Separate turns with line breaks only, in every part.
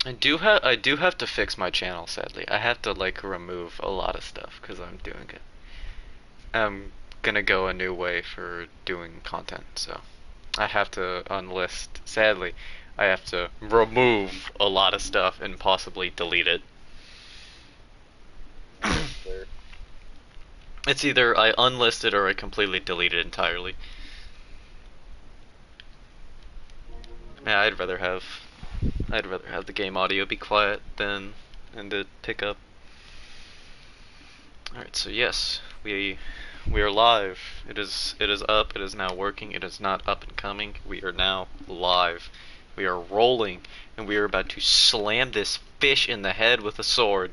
I do have to fix my channel, sadly. I have to like remove a lot of stuff because I'm doing it. I'm gonna go a new way for doing content, so I have to unlist. Sadly, I have to remove a lot of stuff and possibly delete it.
That's fair.
It's either I unlist it or I completely delete it entirely. Yeah, I'd rather have the game audio be quiet than and it pick up. All right, so yes, we are live. It is up. It is now working. It is not up and coming. We are now live. We are rolling, and we are about to slam this fish in the head with a sword.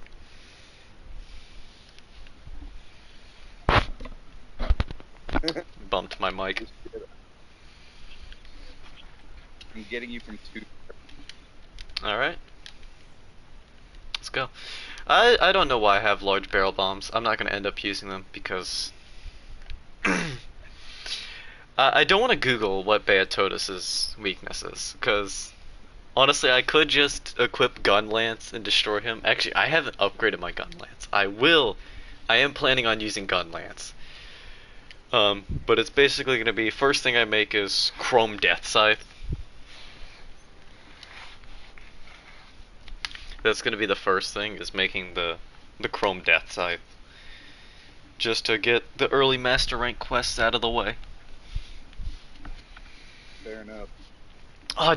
Bumped my mic.
Just get- I'm getting you from two.
All right, let's go. I don't know why I have large barrel bombs. I'm not gonna end up using them because I don't want to Google what Beatotus's weakness is, because honestly, I could just equip Gun Lance and destroy him. Actually, I haven't upgraded my Gun Lance. I will. I am planning on using Gun Lance. But it's basically going to be first thing I make is Chrome Death Scythe. That's going to be the first thing is making the Chrome Death Scythe, just to get the early Master Rank quests out of the way.
Fair enough.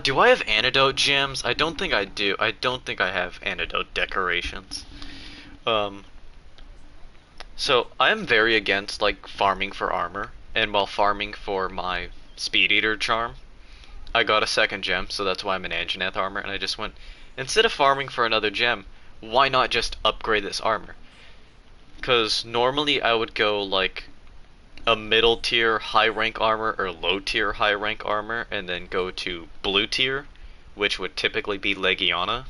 Do I have antidote gems? I don't think I do. I don't think I have antidote decorations. Um, So I'm very against like farming for armor, and while farming for my Speed Eater charm, I got a second gem, so that's why I'm an Anjanath armor, and I just went, instead of farming for another gem, why not just upgrade this armor? Because normally I would go like a middle tier high rank armor or low tier high rank armor, and then go to blue tier, which would typically be Legiana.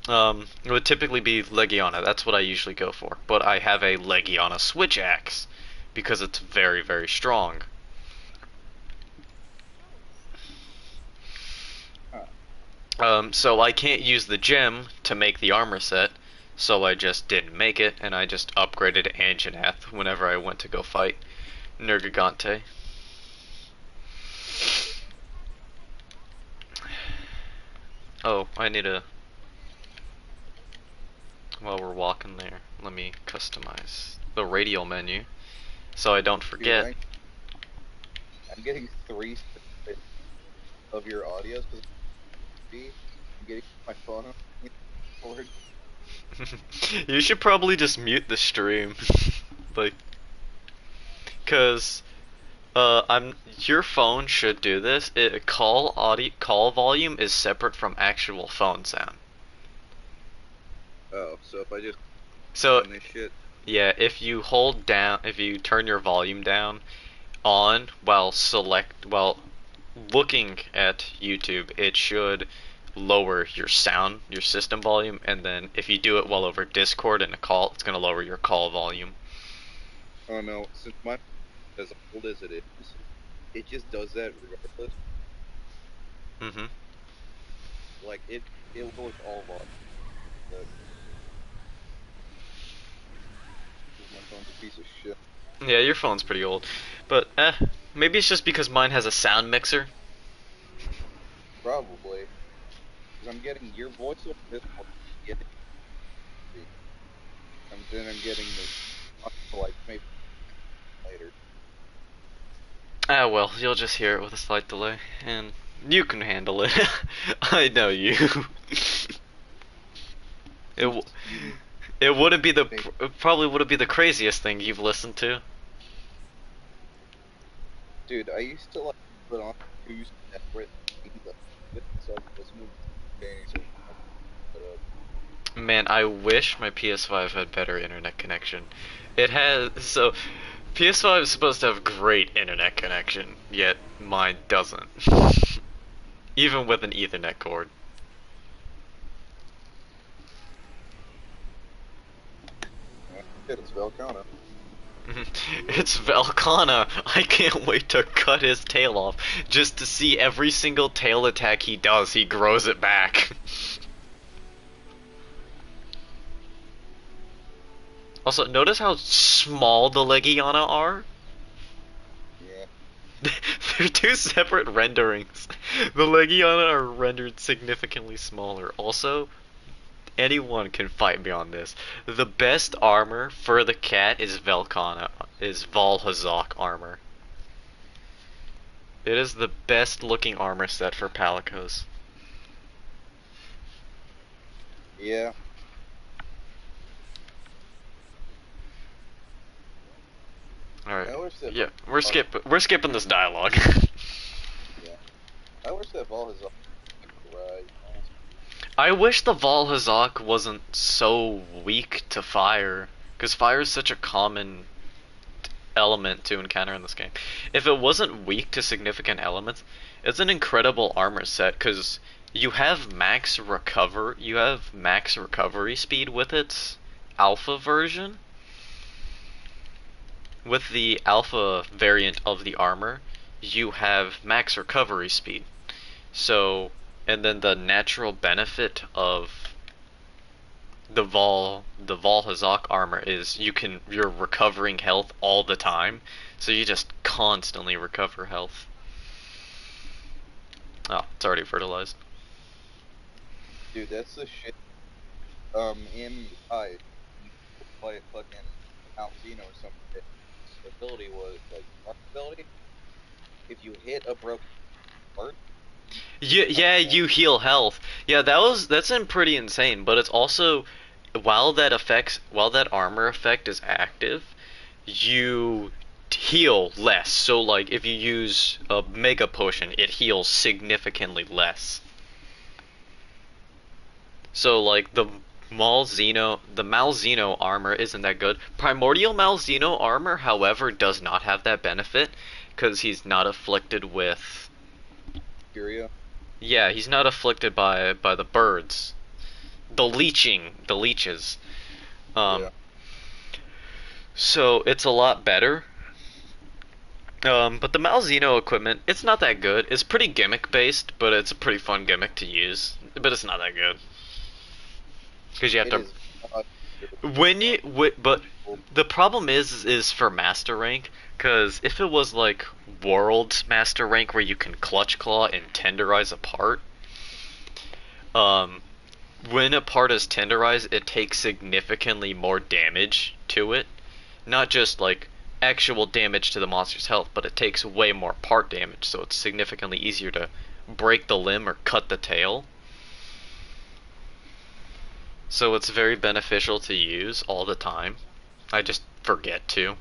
It would typically be Legiana. That's what I usually go for. But I have a Legiana switch axe because it's very, very strong.
Huh.
So I can't use the gem to make the armor set, so I just didn't make it, and I just upgraded Anjanath whenever I went to go fight Nergigante. Oh, I need a. While we're walking there, let me customize the radial menu so I don't
Dude,
forget.
I'm getting three snippets of your audios because I'm getting my phone on forward.
You should probably just mute the stream. Like, cause I'm your phone should do this. Call volume is separate from actual phone sound.
Oh, so if I just
So
on this shit,
yeah, if you turn your volume down on while looking at YouTube, it should lower your sound, your system volume, and then if you do it while over Discord in a call, it's gonna lower your call volume.
oh no, since my as old as it is, it just does that regardless.
Hmm.
Like it lowers all volume. Because my phone's a piece of shit.
Yeah, your phone's pretty old, but maybe it's just because mine has a sound mixer.
Probably because I'm getting your voice over this one. Getting then I'm getting the like maybe later.
Ah, well, you'll just hear it with a slight delay, and you can handle it. I know you. It
Since
w-
you
it wouldn't be the
make
it probably wouldn't be the craziest thing you've listened to.
dude, I used to like put on two separate things so I could listen to things and put up.
Man, I wish my PS5 had better internet connection. It has so PS5 is supposed to have great internet connection, yet mine doesn't. Even with an Ethernet cord.
Shit, it's Velcana.
It's Velkhana. I can't wait to cut his tail off just to see every single tail attack he does, he grows it back. Also, notice how small the Legiana are?
Yeah.
They're two separate renderings. The Legiana are rendered significantly smaller. Also, anyone can fight me on this. The best armor for the cat is Velkhana, is Valhazak armor. It is the best looking armor set for Palicos.
Yeah.
Alright.
I wish that.
Yeah, we're skipping this dialogue.
Yeah. I wish that ball has right.
I wish the Valhazak wasn't so weak to fire, because fire is such a common element to encounter in this game. If it wasn't weak to significant elements, it's an incredible armor set because you have max recovery speed with its alpha version. With the alpha variant of the armor, you have max recovery speed. So, and then the natural benefit of the Valhazak armor is you're recovering health all the time, so you just constantly recover health. Oh, it's already fertilized.
Dude, that's the shit. In you play fucking Mount Zeno or something. The ability was like our ability. If you hit a broken part,
Yeah, you heal health. Yeah, that's pretty insane, but it's also while that armor effect is active, you heal less. So like if you use a mega potion, it heals significantly less. So like the Malzeno armor isn't that good. Primordial Malzeno armor, however, does not have that benefit because he's not afflicted with.
Curio.
Yeah, he's not afflicted by the birds. The leeches.
Yeah.
Um, so it's a lot better. But the Malzeno equipment, it's not that good. It's pretty gimmick based, but it's a pretty fun gimmick to use. But it's not that good because you have
It
to
is not
but the problem is for master rank, because if it was like world master rank where you can clutch claw and tenderize a part, um, when a part is tenderized, it takes significantly more damage to it. Not just like actual damage to the monster's health, but it takes way more part damage, so it's significantly easier to break the limb or cut the tail. So it's very beneficial to use all the time. I just forget to.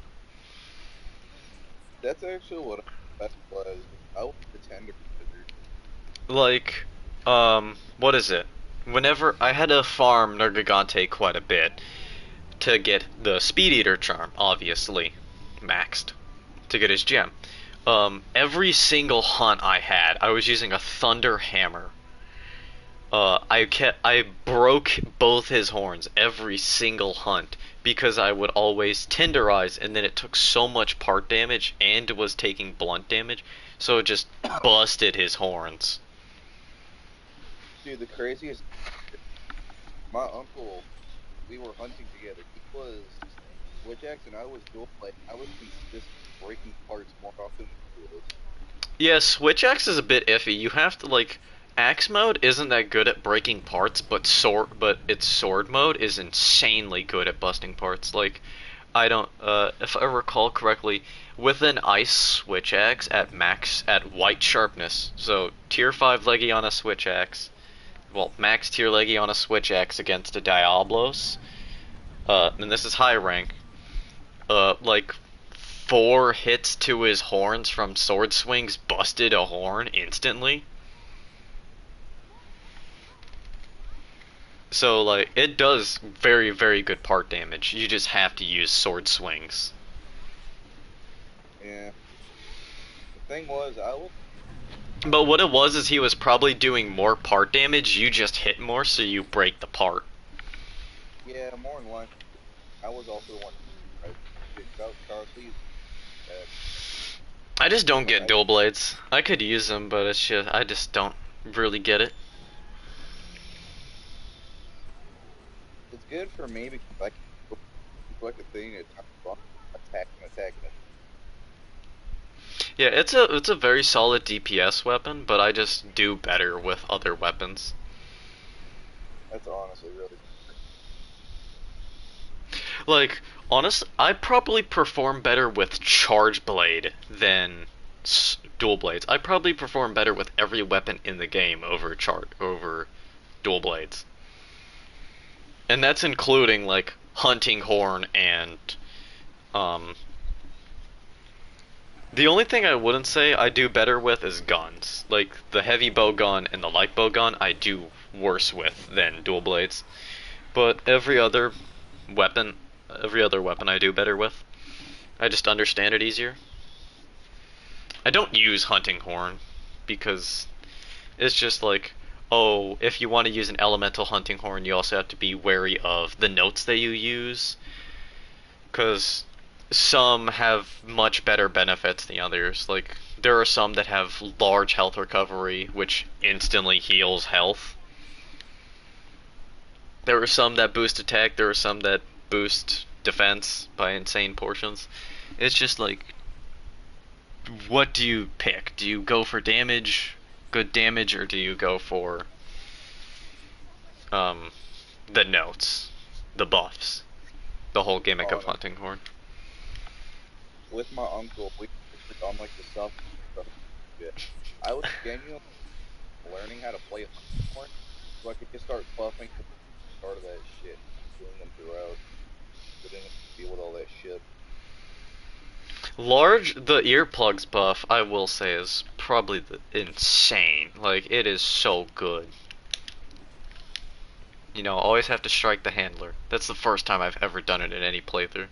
That's actually what that was. I was the tender wizard.
Like, what is it? Whenever I had to farm Nergigante quite a bit to get the Speed Eater charm, obviously, maxed, to get his gem. Every single hunt I had, I was using a Thunder Hammer. I broke both his horns every single hunt because I would always tenderize, and then it took so much part damage and was taking blunt damage, so it just busted his horns.
Dude, the craziest. My uncle, we were hunting together. He was switch axe, and I was dual play. I was consistent breaking parts more often than he was.
Yeah, Switch Axe is a bit iffy. You have to like Axe mode isn't that good at breaking parts, but its sword mode is insanely good at busting parts. Like I don't if I recall correctly, with an ice Switch Axe at white sharpness, so tier 5 Legiana Switch Axe, well, max tier Legiana Switch Axe against a Diablos, and this is high rank, like 4 hits to his horns from sword swings busted a horn instantly. So like it does very very good part damage. You just have to use sword swings.
Yeah. The thing was, I was.
But what it was is he was probably doing more part damage. You just hit more, so you break the part.
Yeah, more in line. I was also one. Right? Shit, Charles Lee. Uh,
I just don't
like
get dual blades. I could use them, but I just don't really get it.
it's good for me because I can select a thing at time attacking it.
Yeah, it's a very solid DPS weapon, but I just do better with other weapons.
That's honestly really.
Like, honest, I probably perform better with Charge Blade than Dual Blades. I probably perform better with every weapon in the game over Dual Blades, and that's including like Hunting Horn and um. The only thing I wouldn't say I do better with is guns. Like the heavy bow gun and the light bow gun, I do worse with than Dual Blades. But weapon, every other weapon I do better with. I just understand it easier. I don't use Hunting Horn because it's just like, oh, if you want to use an elemental Hunting Horn, you also have to be wary of the notes that you use, because some have much better benefits than others. Like, there are some that have large health recovery, which instantly heals health. There are some that boost attack, there are some that boost defense by insane portions. It's just like, what do you pick? Do you go for damage, good damage, or do you go for um, the notes, the buffs, the whole gimmick of
Honest.
Hunting Horn?
With my uncle, we on like the stuff. Shit. I was genuinely learning how to play it more, so I could just start buffing the start of that shit, doing them throughout, so I didn't deal with all that shit.
The earplugs buff, I will say, is probably insane. Like, it is so good. You know, always have to strike the handler. That's the first time I've ever done it in any playthrough.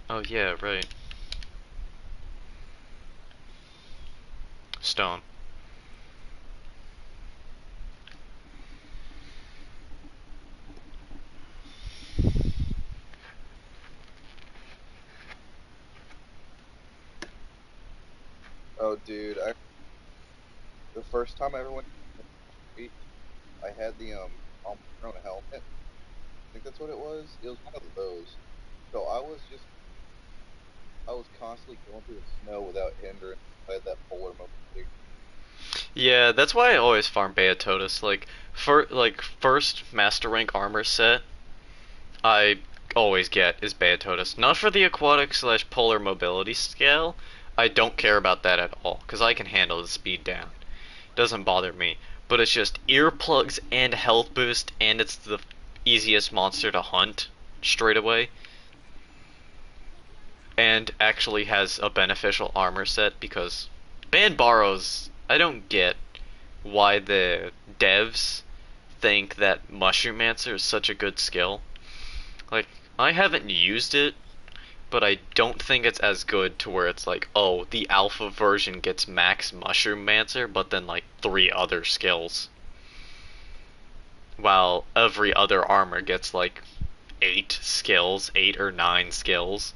Oh yeah, right. Stone.
Oh, dude, the first time I ever went to the street, I had the on helmet. I think that's what it was. It was one of those. So I was constantly going through the snow without hindrance. I had that polar mobility.
Yeah, that's why I always farm Beatotus. Like first Master Rank armor set, I always get is Beatotus. Not for the aquatic slash polar mobility scale. I don't care about that at all, because I can handle the speed down. Doesn't bother me. But it's just earplugs and health boost, and it's the easiest monster to hunt straight away. And actually has a beneficial armor set, because Banbaros, I don't get why the devs think that Mushroom-mancer is such a good skill. Like, I haven't used it, but I don't think it's as good to where it's like, oh, the alpha version gets max Mushroom-mancer, but then like 3 other skills. While every other armor gets like 8 skills, 8 or 9 skills.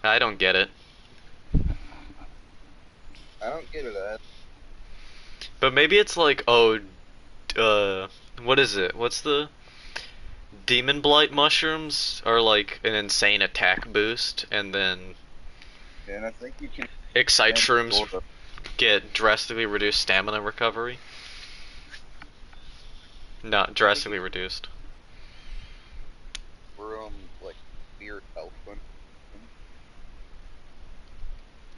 I don't get it.
I don't get it.
But maybe it's like, oh, what is it? What's the Demon Blight mushrooms are like an insane attack boost, and then
And I think you can
Excite
and
shrooms
sort of
get drastically reduced stamina recovery. Not
I think
drastically reduced.
for like weird health one.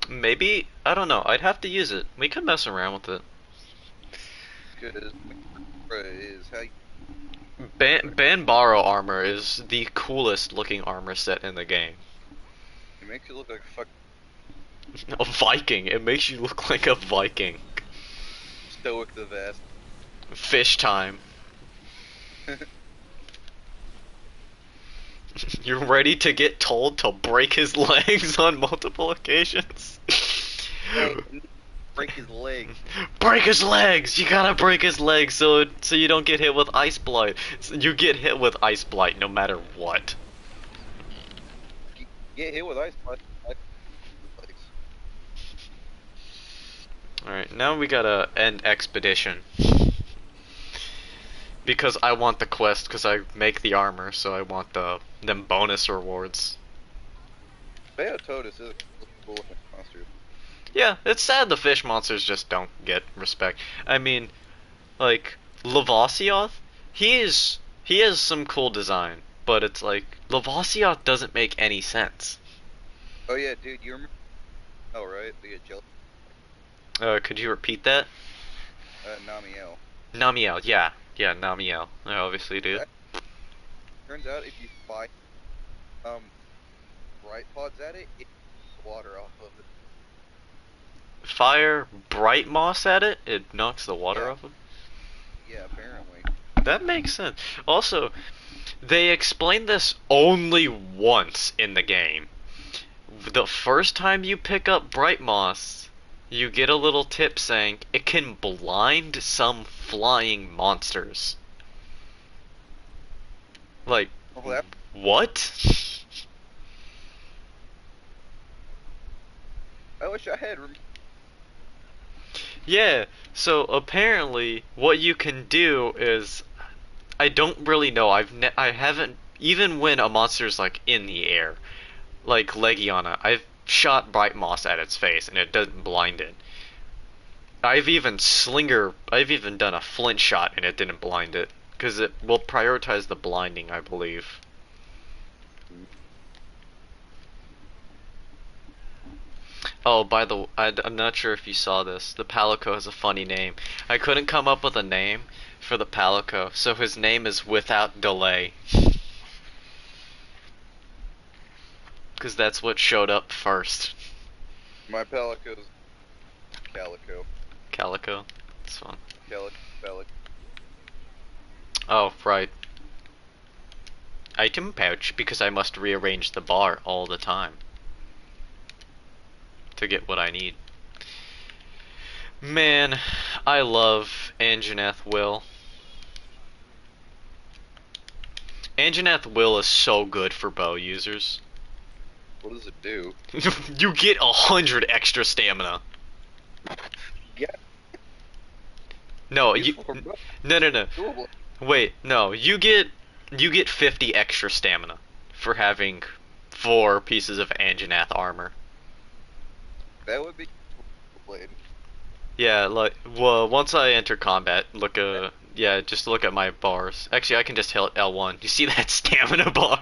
Maybe, I don't know. I'd have to use it. We could mess around with it.
Because is how you
Banbaro armor is the coolest looking armor set in the game.
it makes you look like a fucking
A Viking. It makes you look like a Viking.
stoic the vast.
Fish time. You're ready to get told to break his legs on multiple occasions?
Hey, break his leg.
Break his legs! You gotta break his legs so you don't get hit with ice blight. You get hit with ice blight no matter what.
Get hit with ice legs.
Alright, now we gotta end expedition. Because I want the quest, because I make the armor, so I want them bonus rewards.
Beototus is a cool looking monster.
Yeah, it's sad the fish monsters just don't get respect. I mean, like, Lavasioth, he has some cool design, but it's like, Lavasioth doesn't make any sense.
Oh yeah, dude, you remember? Oh right, the jelly.
Could you repeat that?
Namiel.
Namiel, yeah. Yeah, Namiel. I obviously do.
That turns out if you fire bright pods at it, it takes the water off of it.
Fire bright moss at it, it knocks the water
Yeah.
off of it?
Yeah, apparently.
That makes sense. Also, they explained this only once in the game. The first time you pick up bright moss, you get a little tip saying it can blind some flying monsters. Like,
Well, that,
what?
I wish I had.
Yeah, so apparently what you can do is I don't really know. I haven't even when a monster's like in the air, like Legiana, I've shot bright moss at its face and it doesn't blind it. I've even done a flint shot and it didn't blind it because it will prioritize the blinding, I believe. Oh, by the I'm not sure if you saw this. The Palico has a funny name. I couldn't come up with a name for the Palico, so his name is Without Delay. Because that's what showed up first.
My Palico's Calico.
Calico. It's fun.
Palico.
Oh, right. Item pouch, because I must rearrange the bar all the time to get what I need. Man, I love Anjanath Will. Anjanath Will is so good for bow users.
What does it do?
You get 100 extra stamina.
Yeah.
No,
Useful for both.
no.
Doable.
Wait, no, you get 50 extra stamina for having 4 pieces of Anjanath armor.
That would be blade.
Yeah, like, well, once I enter combat, yeah, just look at my bars. Actually, I can just hit L1. You see that stamina bar?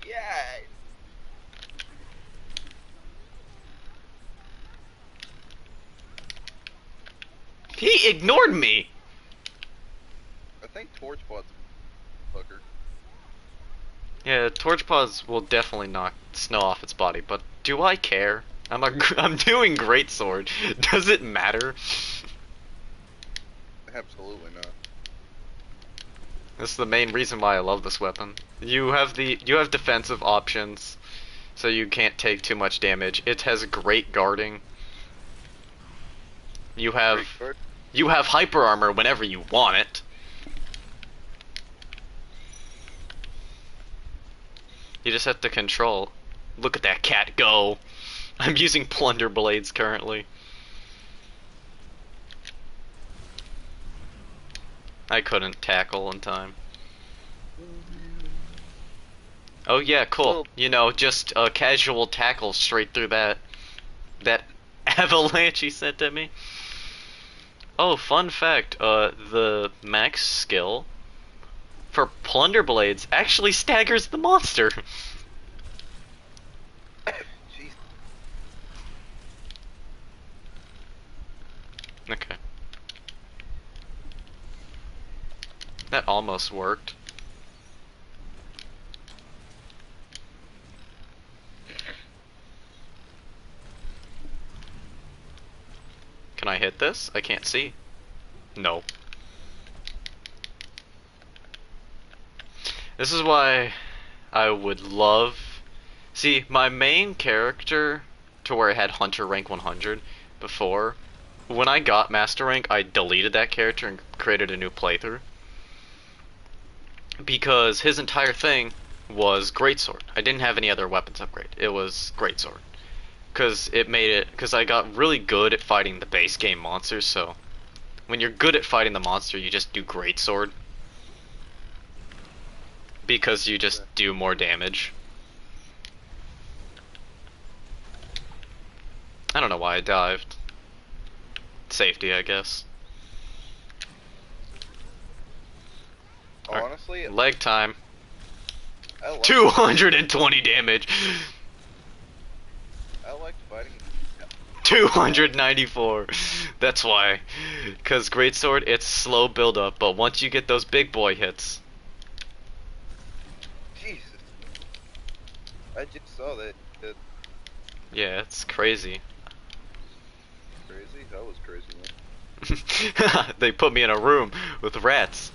Yeah.
He ignored me!
I think torch pods fucker.
Yeah, torch pods will definitely knock snow off its body, but do I care? I'm doing great sword. Does it matter?
Absolutely not.
This is the main reason why I love this weapon. You have defensive options, so you can't take too much damage. It has great guarding. You have hyper armor whenever you want it. You just have to control. Look at that cat go. I'm using plunder blades currently. I couldn't tackle in time. Oh yeah, cool.
Well,
You know, just a casual tackle straight through that avalanche he sent at me. Oh, fun fact, the max skill for plunder blades actually staggers the monster.
jeez.
Okay. That almost worked. Can I hit this? I can't see. No. This is why I would love... See, my main character to where it had Hunter rank 100 before. When I got Master rank, I deleted that character and created a new playthrough. Because his entire thing was Greatsword. I didn't have any other weapons upgrade. It was Greatsword. Because I got really good at fighting the base game monsters, so when you're good at fighting the monster, you just do Greatsword. Because you just do more damage. I don't know why I dived. Safety, I guess.
Honestly,
Leg time.
I like
220 damage.
I like fighting.
294. That's why. Because Greatsword, it's slow build up, but once you get those big boy hits.
Jesus. I just saw that.
Yeah, it's crazy.
Crazy? That was crazy, man.
They put me in a room with rats.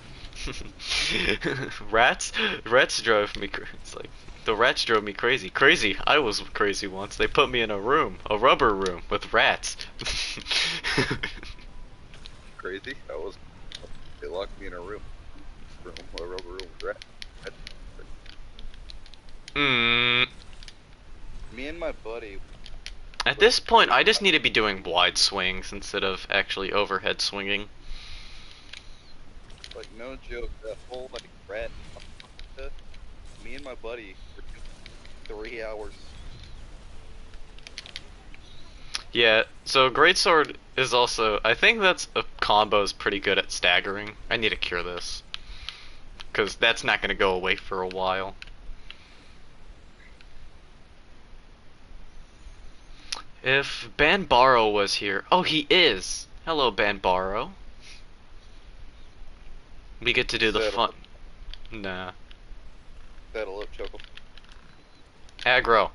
Rats? Rats drove me it's like the rats drove me crazy. Crazy. I was crazy once. They put me in a room, a rubber room with rats.
Crazy? They locked me in a room. A rubber room with rats.
Mm.
Me and my buddy.
At this point, I just need to be doing wide swings instead of actually overhead swinging.
Like, no joke, that whole, like, rat. Me and my buddy were doing 3 hours.
Yeah, so Greatsword is also... I think that's a combo is pretty good at staggering. I need to cure this. Because that's not going to go away for a while. If Banbaro was here... Oh, he is! Hello, Banbaro. We get to do the fun... Nah.
Saddle up, Choco.
Aggro.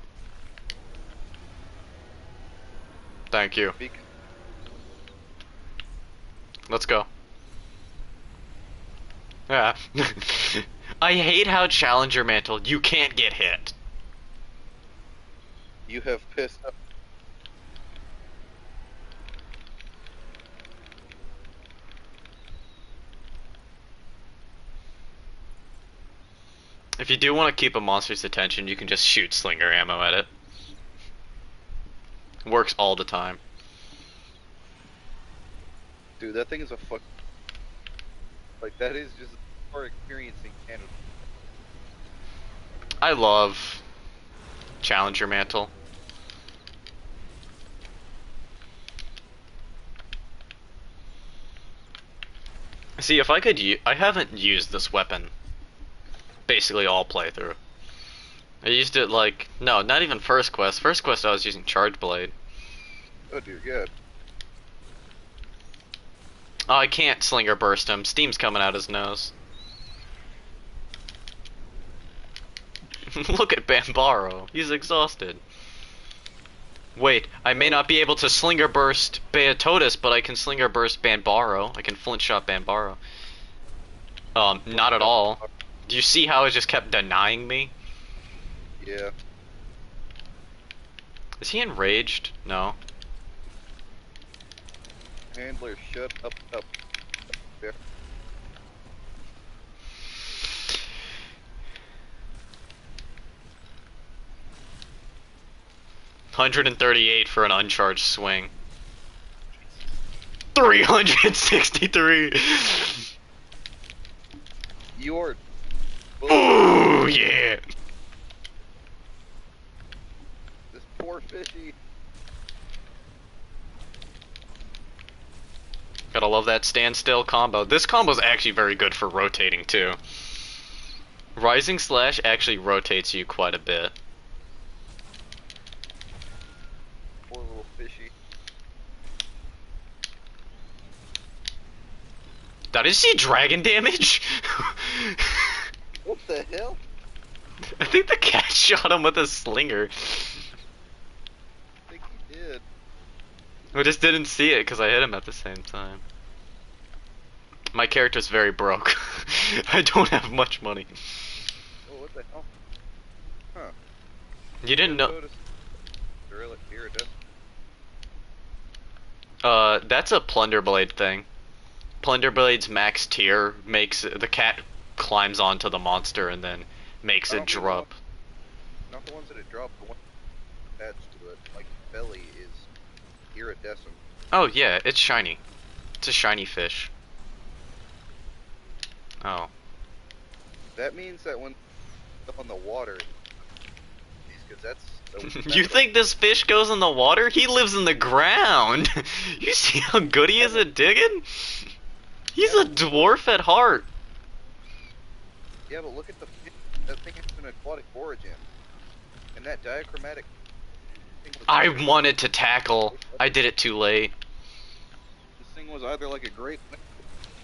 Thank you. Let's go. Yeah. I hate how Challenger Mantle, you can't get hit.
You have pissed off.
If you do want to keep a monster's attention, you can just shoot slinger ammo at it. Works all the time.
Dude, that thing is a fuck. Like, that is just for experiencing Canada.
I love Challenger Mantle. See, if I could I haven't used this weapon basically all playthrough. I used it like, no, not even first quest. First quest I was using Charge Blade.
Oh dear God.
Oh, I can't Slinger Burst him. Steam's coming out his nose. Look at Bambaro. He's exhausted. Wait, I may not be able to Slinger Burst Beatotus, but I can Slinger Burst Bambaro. I can Flint Shot Bambaro. Not at all. Do you see how it just kept denying me?
Yeah.
Is he enraged? No.
Handler, shut up. There.
$138 for an uncharged swing. 363.
You're.
Ooh, yeah.
This poor fishy.
Gotta love that standstill combo. This combo's actually very good for rotating too. Rising Slash actually rotates you quite a bit.
Poor little fishy.
Did I see dragon damage?
What the hell?
I think the cat shot him with a slinger.
I think he did.
I just didn't see it because I hit him at the same time. My character's very broke. I don't have much money.
Oh, what the hell? Huh.
You didn't know.
Here, iridescent?
That's a Plunderblade thing. Plunderblade's max tier makes the cat climbs onto the monster and then makes
I
it
don't mean the one,
drop.
not the ones that it dropped, the one attached to it. Like belly is iridescent.
Oh yeah, it's shiny. It's a shiny fish. Oh.
That means that when up on the water, because
You think this fish goes in the water? He lives in the ground. You see how good he is at digging? He's a dwarf at heart.
Yeah, but look at the fish. That thing has an aquatic origin, and that diachromatic thing was
I
either
wanted to tackle. I did it too late.
this thing was either like a great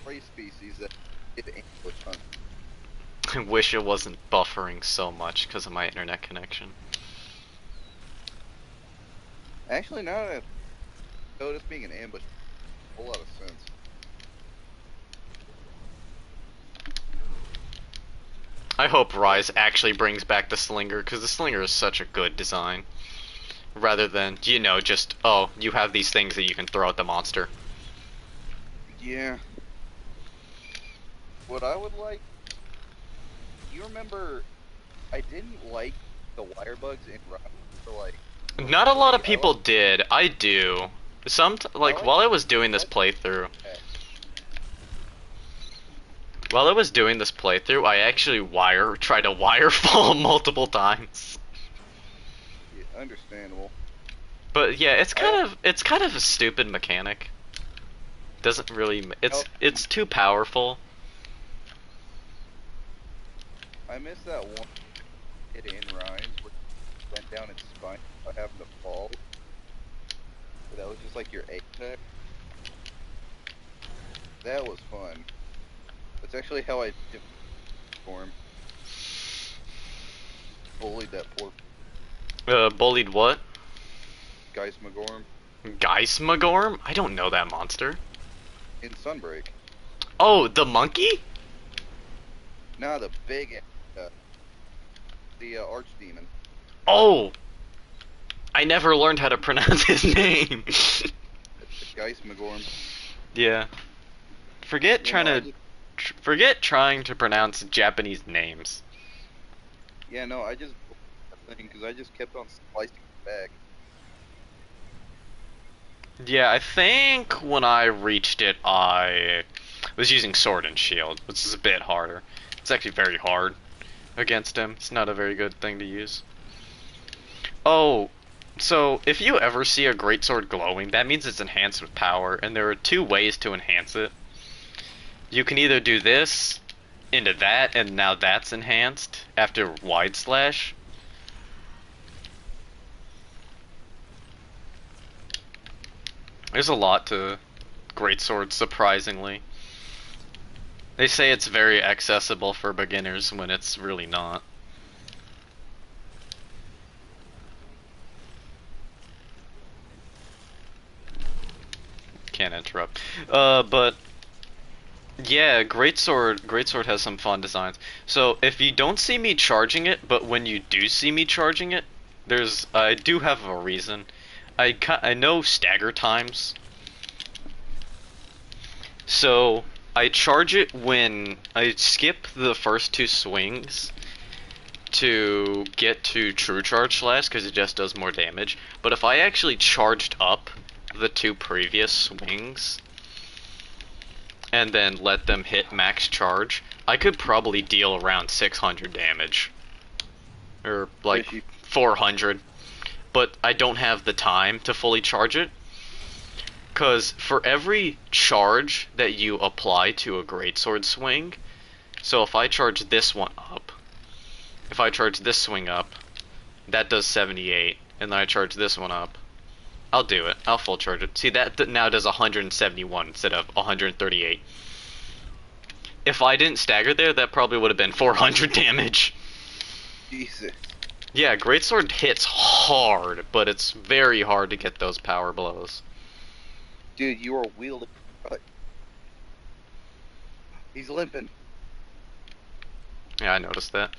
prey species that did ambush hunt.
I wish it wasn't buffering so much because of my internet connection.
Actually, now that I notice being an ambush, a whole lot of sense.
I hope Rise actually brings back the Slinger, because the Slinger is such a good design. Rather than, you know, just, oh, you have these things that you can throw at the monster.
Yeah. What I would like, you remember, I didn't like the wire bugs in Rust for like.
Not a lot of
I
people
like,
did. I do. While I was doing this playthrough, I actually tried to wire fall multiple times.
yeah, understandable.
But yeah, it's kind of a stupid mechanic. Doesn't really, it's too powerful.
I miss that one hit in Rise where it went down its spine by having to fall. But that was just like your apex. That was fun. That's actually how I did for him. Bullied that poor
Bullied what?
Geismagorm
Geismagorm? I don't know that monster.
in Sunbreak.
Oh, the monkey?
Nah, the big, the archdemon.
Oh! I never learned how to pronounce his name.
The Geismagorm.
Yeah. Forget trying to pronounce Japanese names.
Yeah, no, I just because I just kept on slicing it back.
Yeah, I think when I reached it, I was using Sword and Shield, which is a bit harder. It's actually very hard against him. It's not a very good thing to use. Oh, so if you ever see a greatsword glowing, that means it's enhanced with power, and there are two ways to enhance it. You can either do this into that, and now that's enhanced after wide slash. There's a lot to greatsword, surprisingly. They say it's very accessible for beginners when it's really not. Can't interrupt. But yeah, greatsword has some fun designs. So if you don't see me charging it, but when you do see me charging it, I do have a reason. I know stagger times. So I charge it when I skip the first two swings to get to true charge slash because it just does more damage. But if I actually charged up the two previous swings and then let them hit max charge, I could probably deal around 600 damage. Or like 400. But I don't have the time to fully charge it. Because for every charge that you apply to a greatsword swing, so if I charge this one up, if I charge this swing up, that does 78, and then I charge this one up, I'll do it. I'll full charge it. See, that now does 171 instead of 138. If I didn't stagger there, that probably would have been 400 damage.
Jesus.
Yeah, greatsword hits hard, but it's very hard to get those power blows.
Dude, you are wielding. He's limping.
Yeah, I noticed that.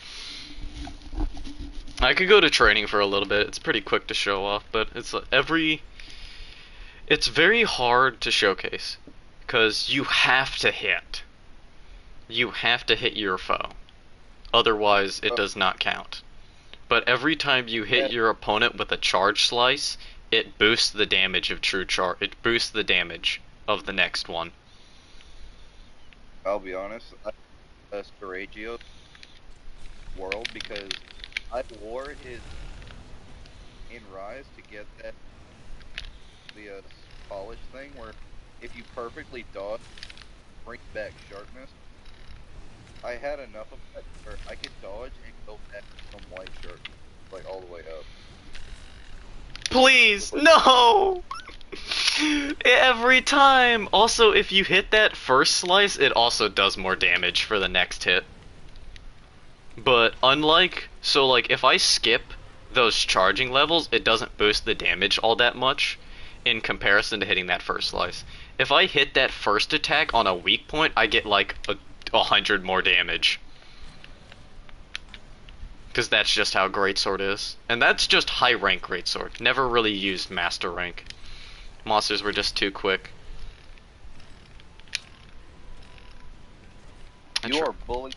I could go to training for a little bit. It's pretty quick to show off, but it's very hard to showcase because you have to hit. You have to hit your foe. Otherwise, it
Oh,
does not count. But every time you hit
yeah,
your opponent with a charge slice, it boosts the damage of true charge. It boosts the damage of the next one.
I'll be honest. I Storagio world because I wore his in Rise to get the polish thing where if you perfectly dodge, bring back sharpness. I had enough of that where I could dodge and go back from white sharpness, like all the way up.
Please,
With like
no! Every time! Also, if you hit that first slice, it also does more damage for the next hit. But like if I skip those charging levels, it doesn't boost the damage all that much in comparison to hitting that first slice. If I hit that first attack on a weak point, I get like 100 more damage. Because that's just how Greatsword is. And that's just high rank Greatsword. Never really used Master rank. Monsters were just too quick.
you are bullying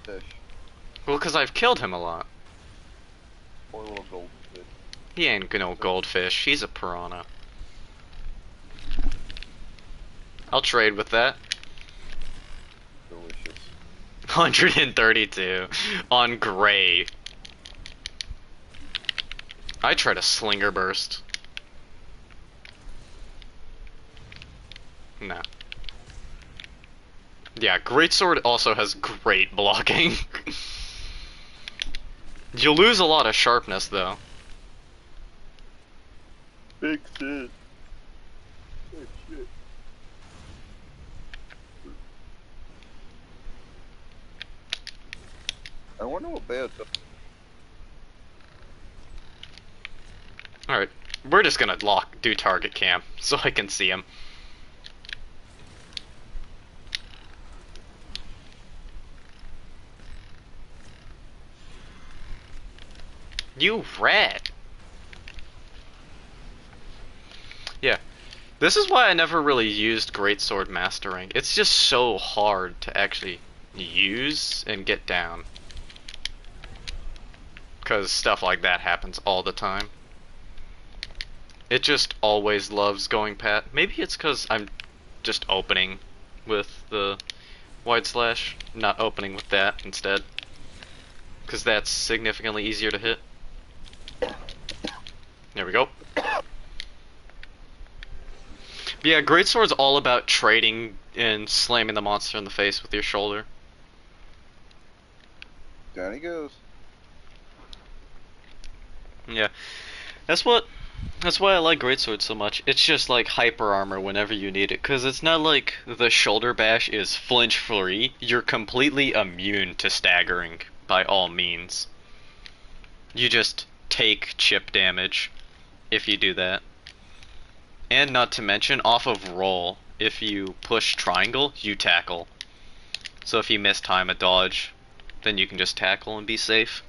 fish.
Well, because I've killed him a lot.
Poor little goldfish.
He ain't no goldfish. He's a piranha. I'll trade with that.
Delicious.
132 on Gray. I tried a Slinger Burst. No. Yeah, Greatsword also has great blocking. You'll lose a lot of sharpness, though.
Big shit. Big shit. I wonder what bad.
Alright, we're just gonna do target cam, so I can see him. You rat! Yeah, this is why I never really used Greatsword Mastering. It's just so hard to actually use and get down. Because stuff like that happens all the time. It just always loves going pat. Maybe it's because I'm just opening with the wide slash, not opening with that instead. Because that's significantly easier to hit. There we go. Yeah, Greatsword's all about trading and slamming the monster in the face with your shoulder.
Down he goes.
Yeah, that's why I like Greatsword so much. It's just like hyper armor whenever you need it, because it's not like the shoulder bash is flinch free. You're completely immune to staggering by all means. You just take chip damage if you do that. And not to mention, off of roll, if you push triangle, you tackle. So if you miss time a dodge, then you can just tackle and be safe.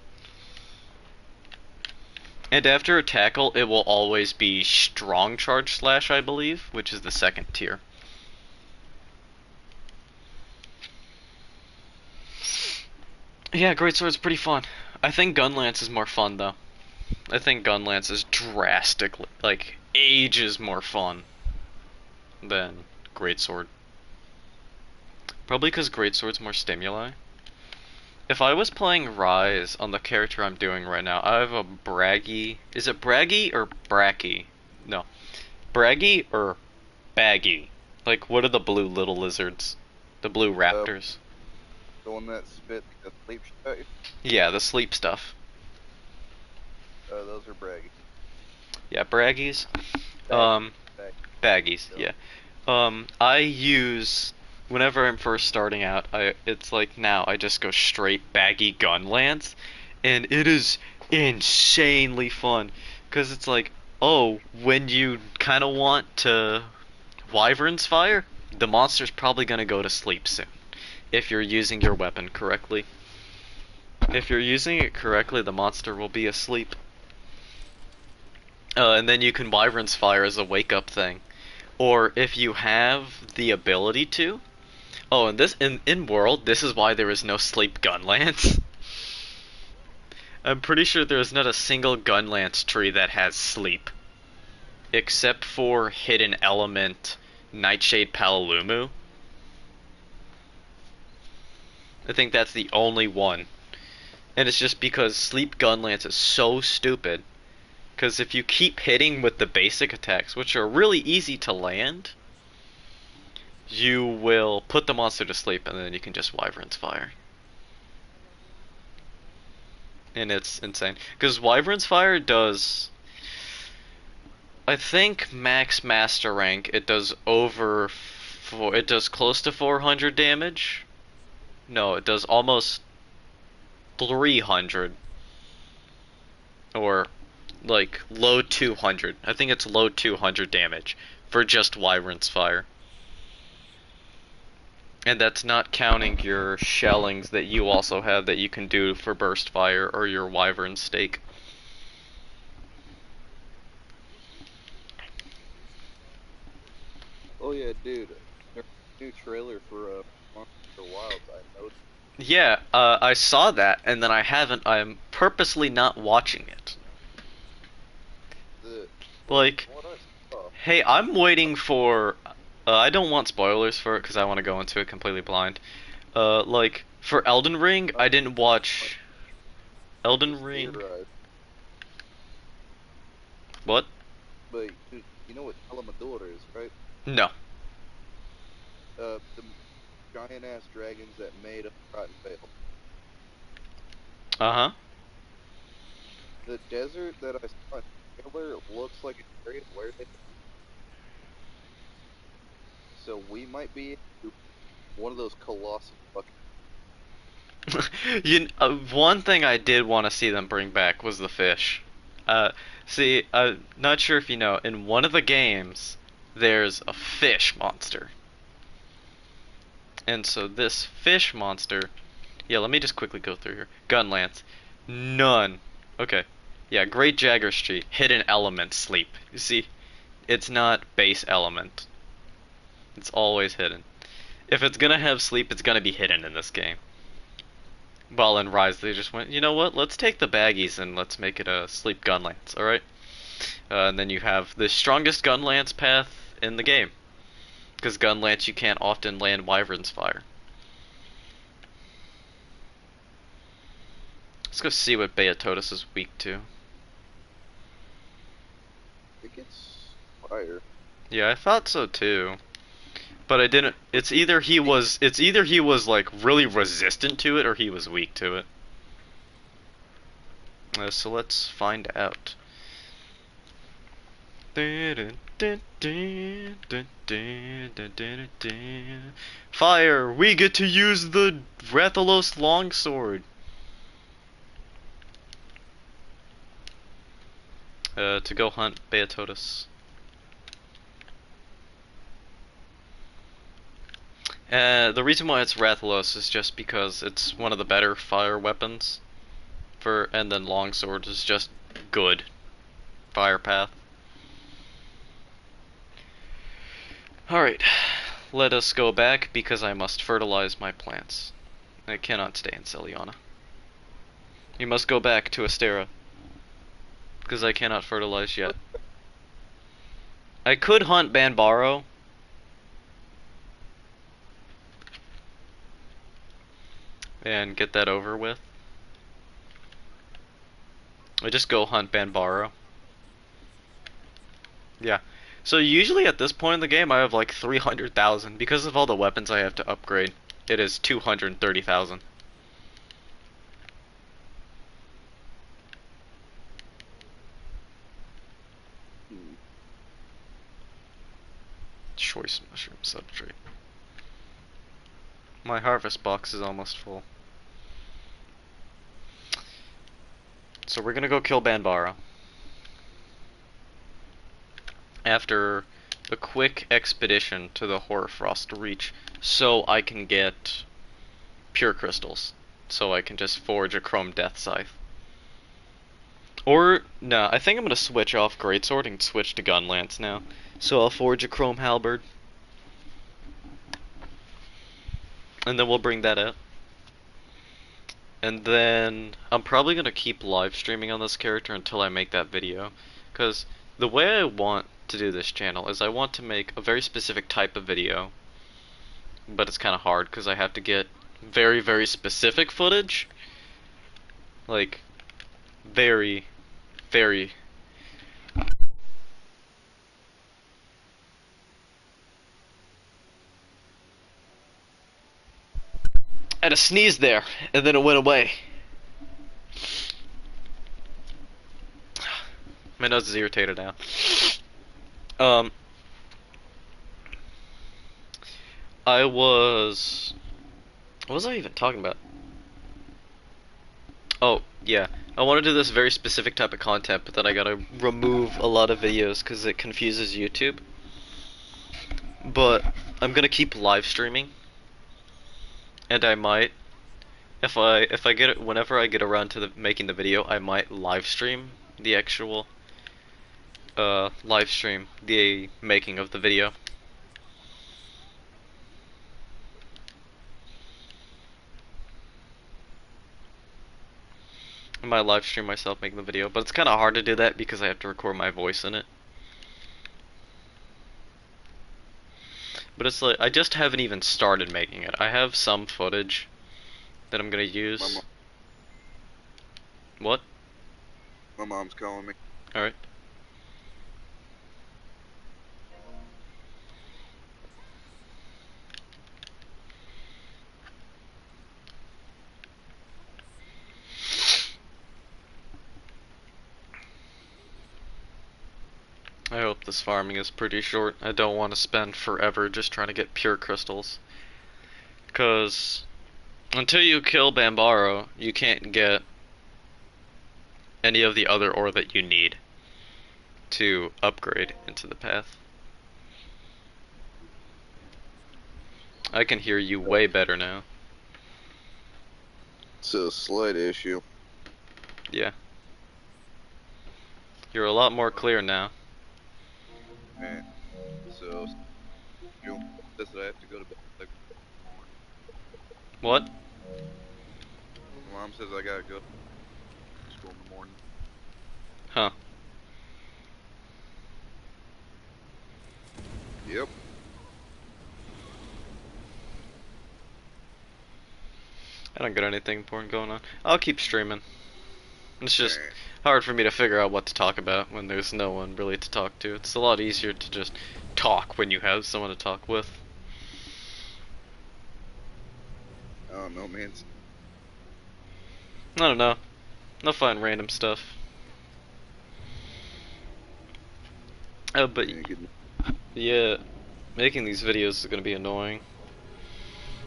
And after a tackle, it will always be strong charge slash, I believe, which is the second tier. Yeah, Greatsword's pretty fun. I think Gunlance is more fun, though. I think Gunlance is drastically, like, ages more fun than Greatsword. Probably because Greatsword's more stimuli. If I was playing Rise on the character I'm doing right now, I have a Braggy. Is it Braggy or Bracky? No. Braggy or Baggy? Like, what are the blue little lizards? The blue raptors?
The one that spit the sleep shot.
Yeah, the sleep stuff.
Those are braggy.
Yeah, Braggies.
Bag, bag.
Baggies, yeah. I use whenever I'm first starting out, it's like now I just go straight baggy gun lance, and it is insanely fun because it's like, oh, when you kind of want to wyvern's fire, the monster's probably gonna go to sleep soon if you're using your weapon correctly. If you're using it correctly, the monster will be asleep. And then you can Wyvern's Fire as a wake-up thing. Or if you have the ability to. Oh, and this in World, this is why there is no sleep gun lance. I'm pretty sure there is not a single gun lance tree that has sleep. Except for Hidden Element Nightshade Palalumu. I think that's the only one. And it's just because Sleep Gun Lance is so stupid. Because if you keep hitting with the basic attacks, which are really easy to land, you will put the monster to sleep and then you can just Wyvern's Fire. And it's insane. Because Wyvern's Fire does... I think max master rank, it does it does close to 400 damage. No, it does almost 300. Or like low 200. I think it's low 200 damage for just Wyvern's Fire. And that's not counting your shellings that you also have that you can do for Burst Fire or your Wyvern Stake.
Oh yeah, dude. There's a new trailer for Monster Wilds. I noticed.
Yeah, I saw that, and then I'm purposely not watching it.
The
Like,
what I saw.
hey, I'm waiting for... I don't want spoilers for it because I want to go into it completely blind. Like, for Elden Ring, I didn't watch... Elden
Just
Ring...
theorized.
What?
But you know what Alamador is, right?
No.
The giant ass dragons that made up Rotten Vale.
Uh-huh.
The desert that I saw in the trailer looks like an area where they. So we might be one of those colossal fucking.
One thing I did want to see them bring back was the fish. See, I'm not sure if you know, in one of the games, there's a fish monster. And so this fish monster... Yeah, let me just quickly go through here. Gun Lance. None. Okay. Yeah, Great Jagger Street. Hidden Element Sleep. You see? It's not base element. It's always hidden. If it's gonna have sleep, it's gonna be hidden in this game. Well, in Rise, they just went, you know what? Let's take the baggies and let's make it a sleep gun lance, alright? And then you have the strongest gun lance path in the game. Because gun lance, you can't often land Wyvern's Fire. Let's go see what Beatotus is weak to.
I think it's fire.
Yeah, I thought so too. But I didn't. It's either he was like really resistant to it or he was weak to it. So let's find out. Fire! We get to use the Rathalos longsword. To go hunt Beatotus. The reason why it's Rathalos is just because it's one of the better fire weapons. And then longsword is just good fire path. Alright, let us go back because I must fertilize my plants. I cannot stay in Celiana. You must go back to Astera. Because I cannot fertilize yet. I could hunt Banbaro. And get that over with. I just go hunt Banbaro. Yeah. So usually at this point in the game I have like 300,000. Because of all the weapons I have to upgrade, it is 230,000. Choice mushroom substrate. My harvest box is almost full. So we're gonna go kill Banbara. After a quick expedition to the Hoarfrost Reach, so I can get pure crystals so I can just forge a chrome death scythe. Or, no, I think I'm gonna switch off greatsword and switch to gunlance now. So I'll forge a chrome halberd. And then we'll bring that out. And then I'm probably gonna keep live streaming on this character until I make that video. Because the way I want to do this channel is I want to make a very specific type of video. But it's kind of hard because I have to get very, very specific footage. Like, very, very. I had a sneeze there, and then it went away. My nose is irritated now. I was... What was I even talking about? Oh, yeah. I want to do this very specific type of content, but then I gotta remove a lot of videos because it confuses YouTube. But I'm gonna keep live streaming, and I might, if I get it, whenever I get around to making the video, I might live stream the actual live stream the making of the video. I might live stream myself making the video, but it's kind of hard to do that because I have to record my voice in it. But it's like, I just haven't even started making it. I have some footage that I'm gonna use. What?
My mom's calling me.
Alright. I hope this farming is pretty short. I don't want to spend forever just trying to get pure crystals. Because until you kill Bambaro, you can't get any of the other ore that you need to upgrade into the path. I can hear you way better now.
It's a slight issue.
Yeah. You're a lot more clear now.
Alright. So, you says that I have to go to bed.
What?
My mom says I gotta go to school in the morning.
Huh.
Yep.
I don't got anything important going on. I'll keep streaming. It's just
Alright.
hard for me to figure out what to talk about when there's no one really to talk to. It's a lot easier to just talk when you have someone to talk with.
I don't know, man.
I don't know. I'll find random stuff. But yeah, making these videos is gonna be annoying.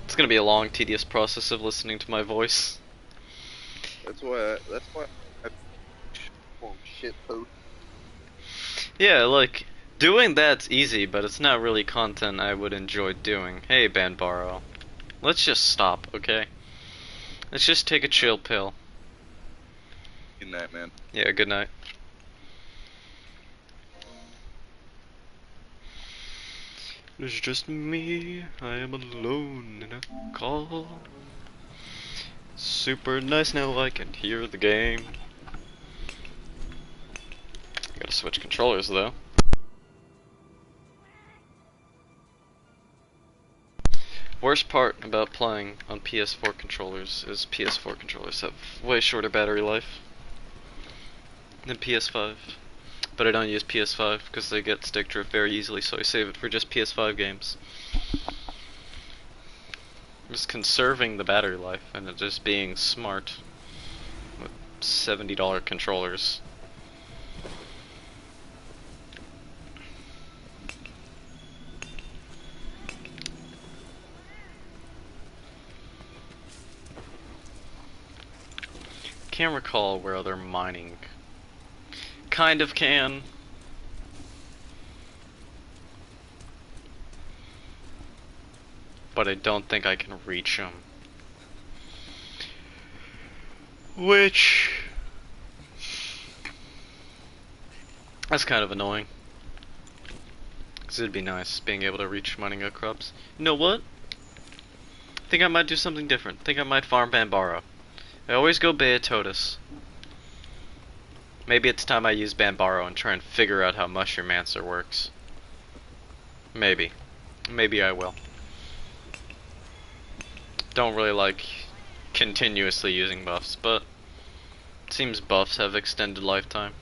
It's gonna be a long, tedious process of listening to my voice.
That's why I form shit post.
Yeah, like, doing that's easy, but it's not really content I would enjoy doing. Hey, Banbaro. Let's just stop, okay? Let's just take a chill pill.
Good night, man.
Yeah, good night. It's just me, I am alone in a call. Super nice, now I can hear the game. Gotta switch controllers though. Worst part about playing on PS4 controllers is PS4 controllers have way shorter battery life than PS5. But I don't use PS5 because they get stick drift very easily, so I save it for just PS5 games. Just conserving the battery life and it just being smart with $70 controllers. Can't recall where other mining kind of can. But I don't think I can reach them. Which that's kind of annoying. Cause it'd be nice being able to reach Moninga Crubs. You know what? Think I might do something different. Think I might farm Bambaro. I always go Beatotus. Maybe it's time I use Bambaro and try and figure out how Mushroom Answer works. Maybe. Maybe I will. Don't really like continuously using buffs, but it seems buffs have extended lifetime.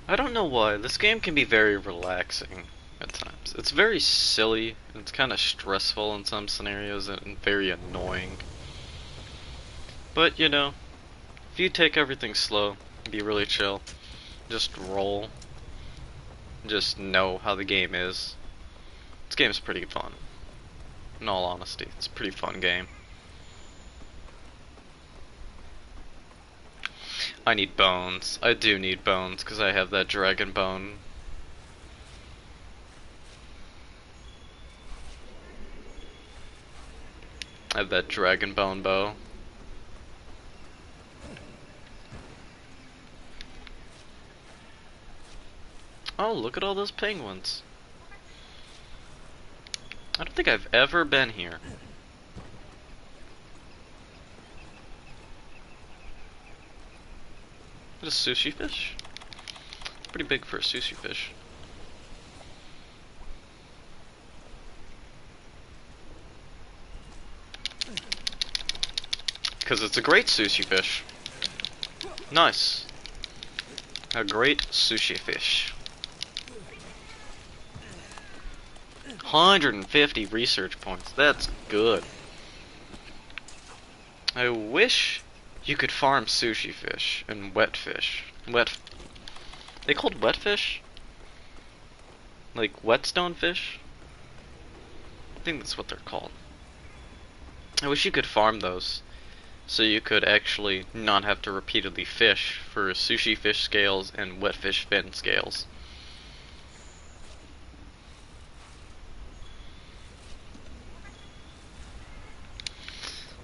I don't know why, this game can be very relaxing at times. It's very silly, and it's kind of stressful in some scenarios, and very annoying. But, you know, if you take everything slow, be really chill, just roll, just know how the game is, this game's pretty fun. In all honesty, it's a pretty fun game. I need bones. I do need bones, because I have that dragon bone. I have that dragon bone bow. Oh, look at all those penguins. I don't think I've ever been here. Is it a sushi fish? Pretty big for a sushi fish. Because it's a great sushi fish. Nice. A great sushi fish. 150 research points. That's good. I wish you could farm sushi fish and wet fish. They called wet fish? Like whetstone fish? I think that's what they're called. I wish you could farm those, so you could actually not have to repeatedly fish for sushi fish scales and wet fish fin scales.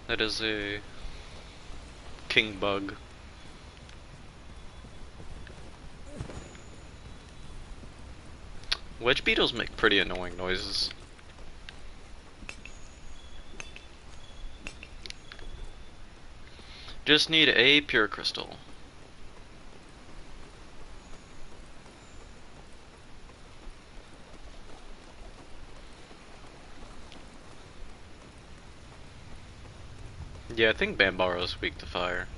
That is a king bug. Wedge beetles make pretty annoying noises. Just need a pure crystal. Yeah, I think Bambaro's weak to fire.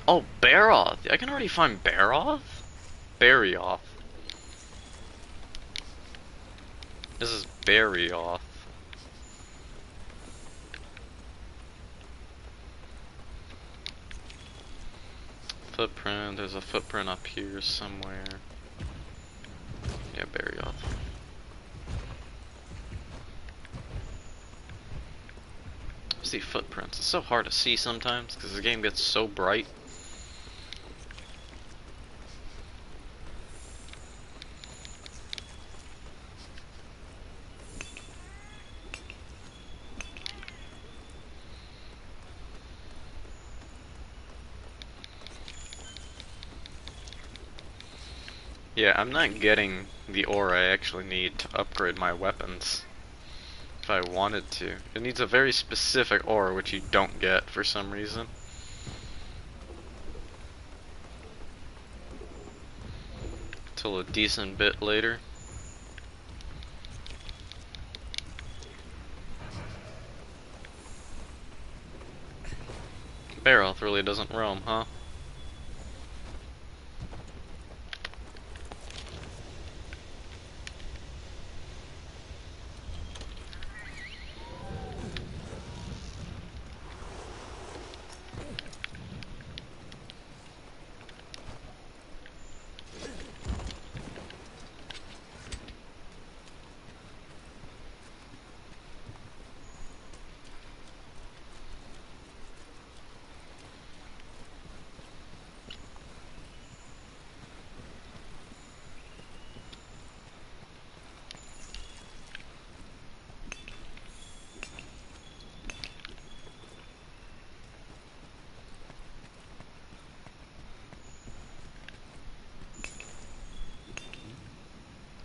Oh, Baroth! I can already find Baroth? Barioth. This is Barioth. Footprint, there's a footprint up here somewhere. Yeah, Barioth. See footprints. It's so hard to see sometimes because the game gets so bright. Yeah, I'm not getting the ore I actually need to upgrade my weapons. If I wanted to. It needs a very specific ore which you don't get for some reason. Till a decent bit later. Baroth really doesn't roam, huh?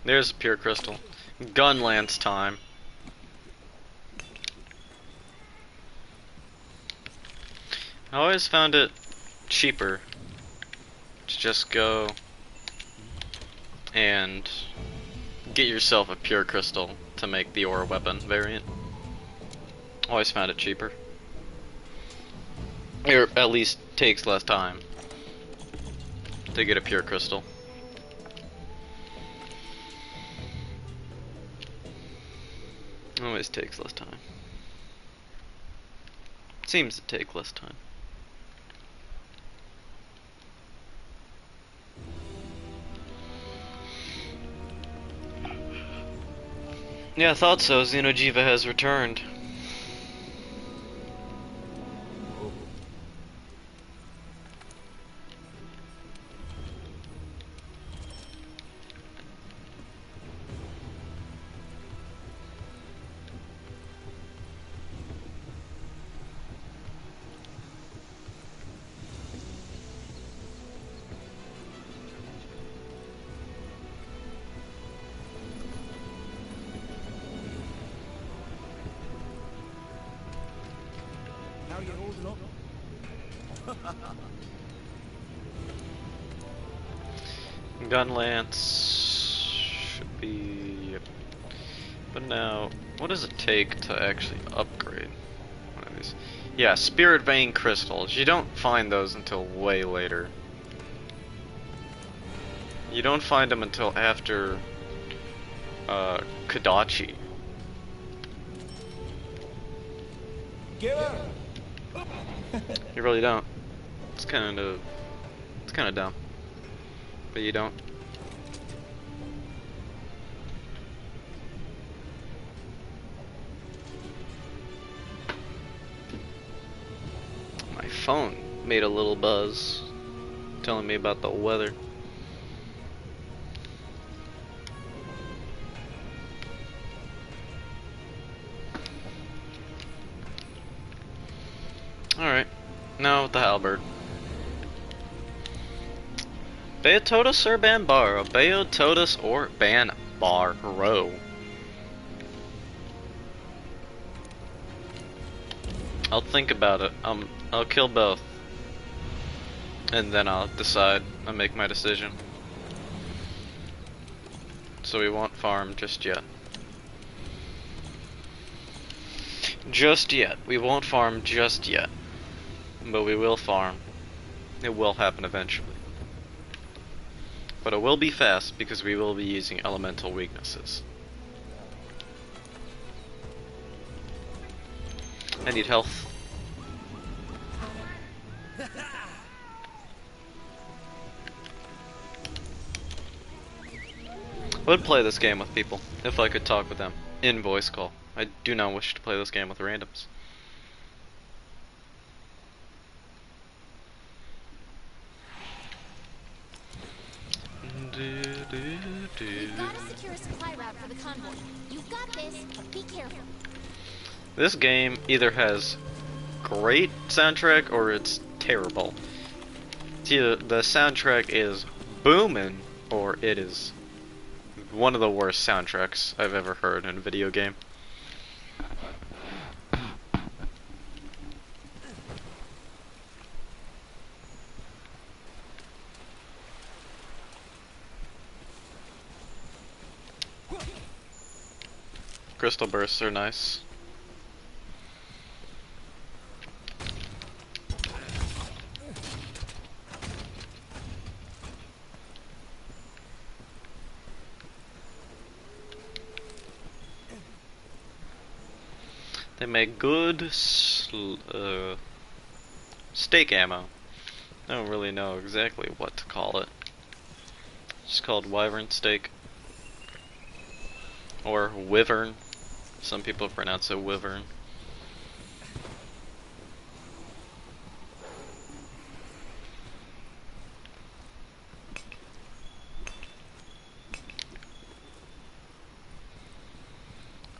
There's pure crystal. Gunlance time. I always found it cheaper to just go and get yourself a pure crystal to make the ore weapon variant. Always found it cheaper. Or at least takes less time to get a pure crystal. Always takes less time. Seems to take less time. Yeah, I thought so. Xenojiva has returned.
How you holding up?
Gunlance should be. Yep. But now, what does it take to actually upgrade one of these? Yeah, Spirit Vein crystals. You don't find those until way later. You don't find them until after Kadachi.
Get her!
You really don't. It's kind of dumb. But you don't. My phone made a little buzz telling me about the weather. Alright, now with the halberd. Beototus or Banbaro? Beototus or Banbaro? I'll think about it. I'll kill both. And then I'll decide. I'll make my decision. So we won't farm just yet. Just yet. We won't farm just yet. But we will farm. It will happen eventually. But it will be fast because we will be using elemental weaknesses. I need health. I would play this game with people if I could talk with them in voice call. I do not wish to play this game with randoms.
We've got to secure a supply route for the convoy. You've got this, but be careful.
This game either has great soundtrack or it's terrible. It's either the soundtrack is booming or it is one of the worst soundtracks I've ever heard in a video game. Crystal bursts are nice. They make good steak ammo. I don't really know exactly what to call it. It's called wyvern steak. Or wyvern. Some people pronounce it wyvern.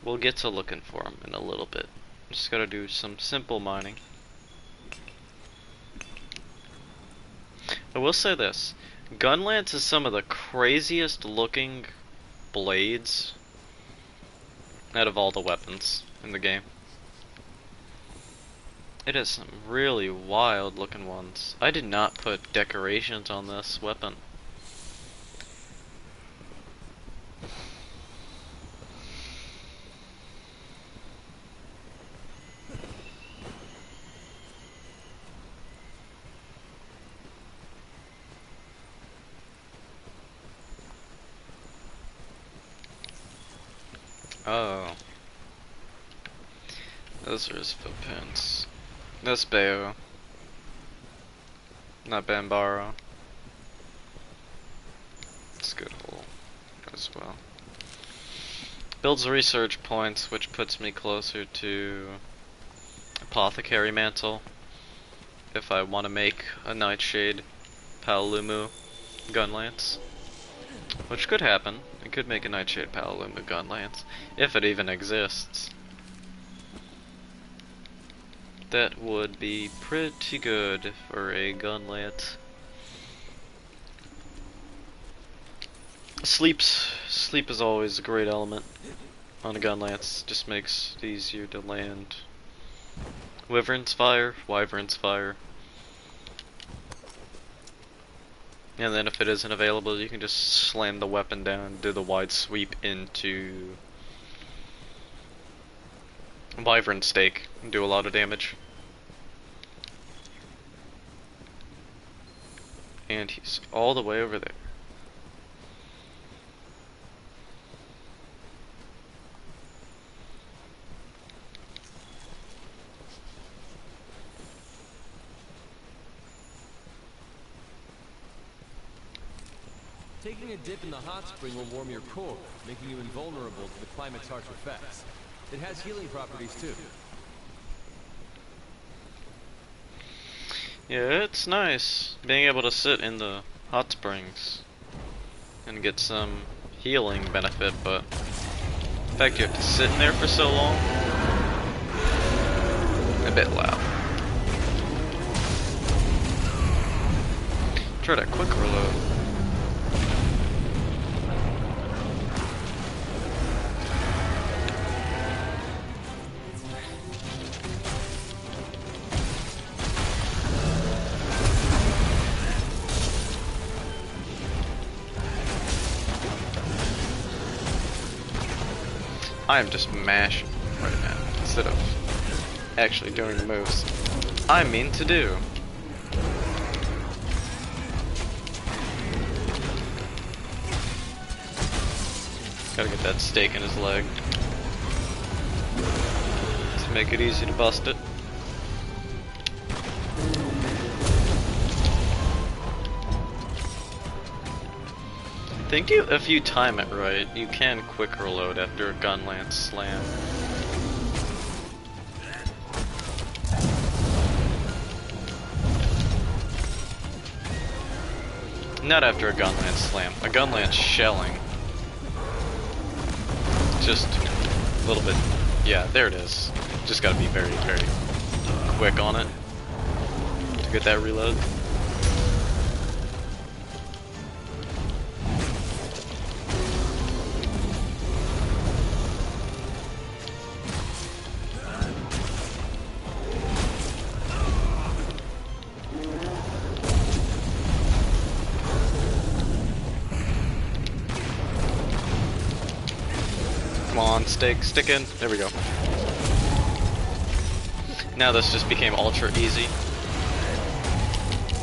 We'll get to looking for them in a little bit. Just gotta do some simple mining. I will say this. Gunlance is some of the craziest looking blades out of all the weapons in the game. It has some really wild looking ones. I did not put decorations on this weapon. Oh. Those are his footprints. That's Bayo. Not Bambaro. It's a good hole as well. Builds research points, which puts me closer to Apothecary Mantle if I want to make a Nightshade Paolumu Gunlance. Which could happen. I could make a Nightshade Paolumu Gunlance, if it even exists. That would be pretty good for a Gunlance. Sleep is always a great element on a Gunlance. Just makes it easier to land. Wyvern's Fire. And then if it isn't available, you can just slam the weapon down, do the wide sweep into Wyvern Stake, and do a lot of damage. And he's all the way over there.
Taking a dip in the hot spring will warm your core, making you invulnerable to the climate's harsh effects. It has healing properties too.
Yeah, it's nice being able to sit in the hot springs and get some healing benefit, but the fact you have to sit in there for so long, a bit loud. Try that quick reload. I am just mashing right now instead of actually doing the moves I mean to do. Gotta get that stake in his leg to make it easy to bust it. I think if you time it right, you can quick reload after a Gunlance slam. Not after a Gunlance slam. A Gunlance shelling. Just a little bit. Yeah, there it is. Just gotta be very, very quick on it to get that reload. Come on, stick in. There we go. Now this just became ultra easy.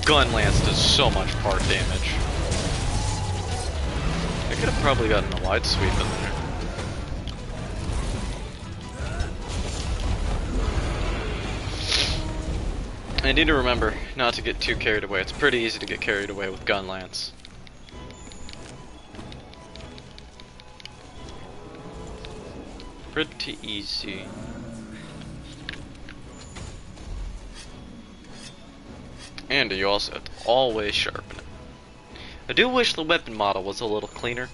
Gunlance does so much part damage. I could have probably gotten a wide sweep in there. I need to remember not to get too carried away. It's pretty easy to get carried away with Gunlance. Pretty easy. And you also have to always sharpen it. I do wish the weapon model was a little cleaner.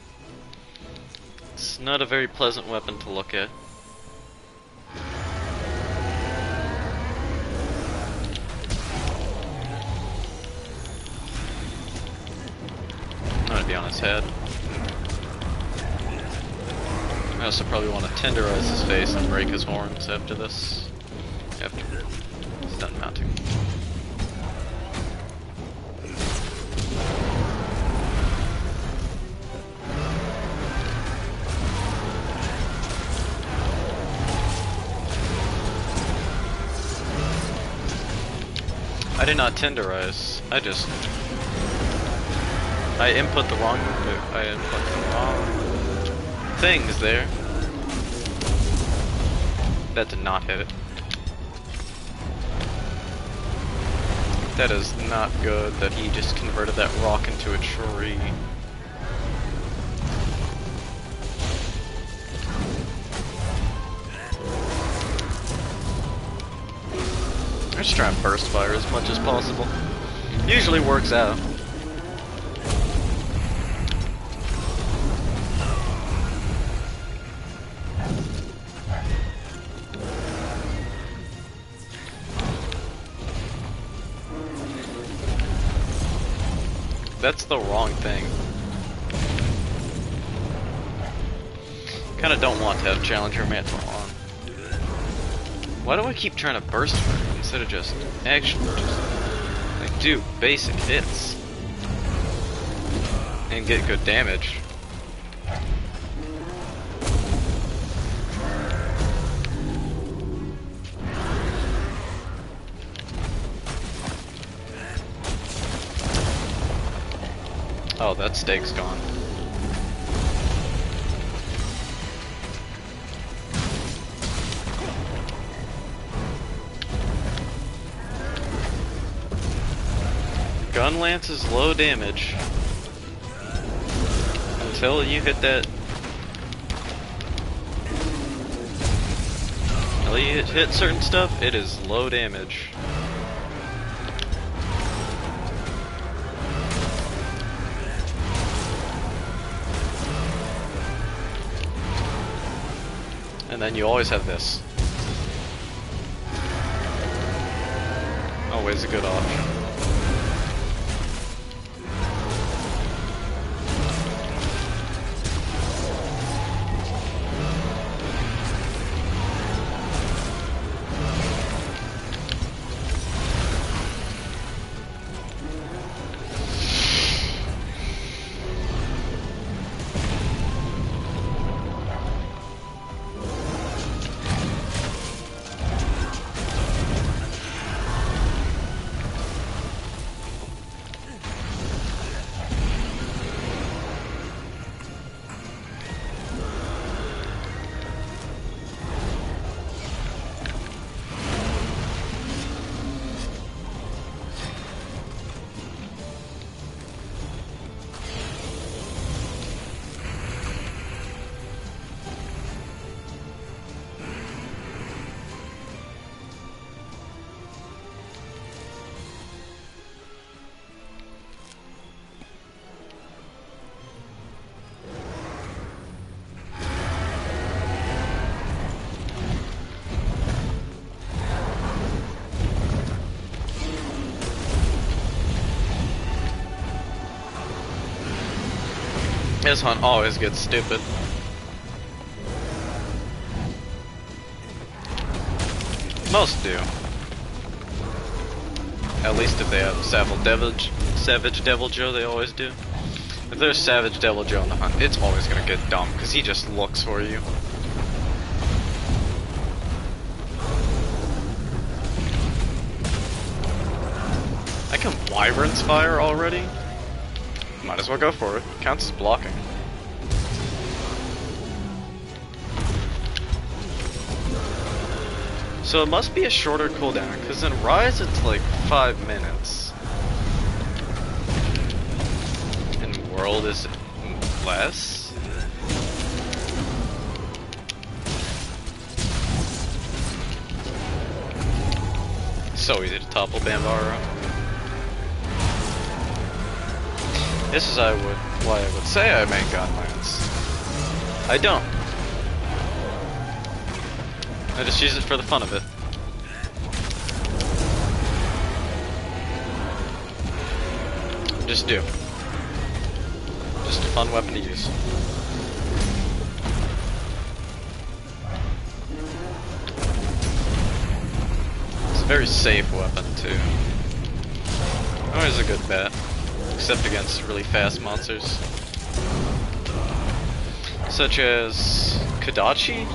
It's not a very pleasant weapon to look at. I'm gonna be on his head. I also probably want to tenderize his face and break his horns after this. After he's done mounting. I did not tenderize. I input the wrong things there. That did not hit it. That is not good that he just converted that rock into a tree. I just try and burst fire as much as possible. Usually works out. That's the wrong thing. Kinda don't want to have Challenger Mantle on. Why do I keep trying to burst fire instead of just actually just like do basic hits and get good damage? Oh, that stake's gone. Gun lance is low damage until you hit that. Until you hit certain stuff, it is low damage. And then you always have this. Always a good option. This hunt always gets stupid. Most do. At least if they have Savage Devil Joe, they always do. If there's Savage Devil Joe on the hunt, it's always gonna get dumb, because he just looks for you. I can Wyvern's Fire already? Might as well go for it. Counts as blocking. So it must be a shorter cooldown, because in Rise it's like 5 minutes. In World is it less? So easy to topple Bambara. This is why I would say I make Gun Lance. I don't. I just use it for the fun of it. Just do. Just a fun weapon to use. Very safe weapon too. Always a good bet, except against really fast monsters, such as Kodachi.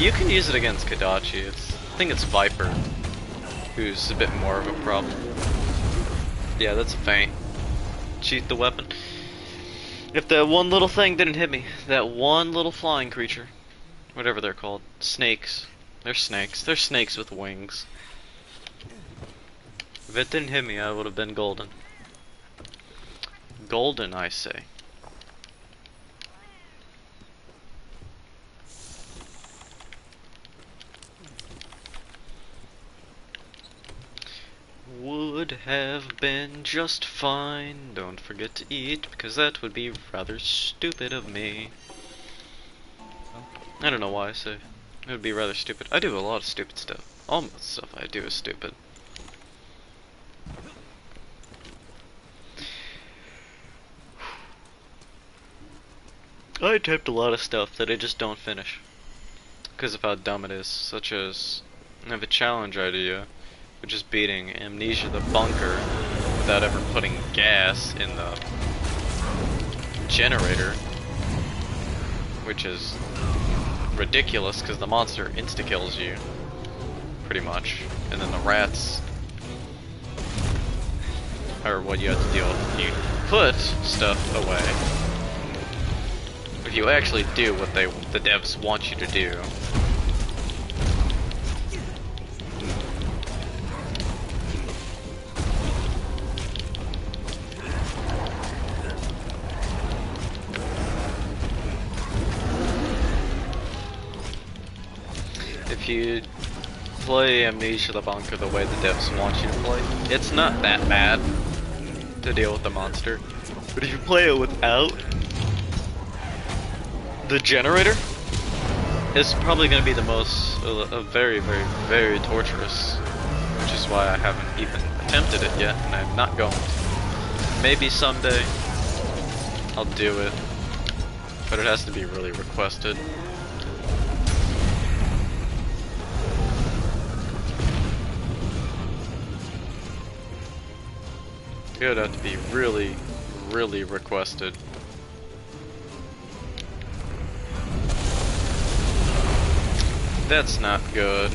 You can use it against Kodachi. I think it's Viper, who's a bit more of a problem. Yeah, that's a feint. Cheat the weapon. If that one little thing didn't hit me, that one little flying creature, whatever they're called, snakes. They're snakes. They're snakes with wings. If it didn't hit me, I would have been golden. Golden, I say. Would have been just fine. Don't forget to eat, because that would be rather stupid of me. I don't know why I say it would be rather stupid. I do a lot of stupid stuff. All the stuff I do is stupid. I attempt a lot of stuff that I just don't finish because of how dumb it is, such as I have a challenge idea, which is beating Amnesia the Bunker without ever putting gas in the generator, which is ridiculous because the monster insta-kills you, pretty much, and then the rats are what you have to deal with. You put stuff away. If you actually do what the devs want you to do, if you play Amnesia the Bunker the way the devs want you to play, it's not that bad to deal with the monster. But if you play it without the generator, it's probably going to be the most, very, very, very torturous, which is why I haven't even attempted it yet, and I'm not going to. Maybe someday I'll do it, but it has to be really requested. It would have to be really, really requested. That's not good.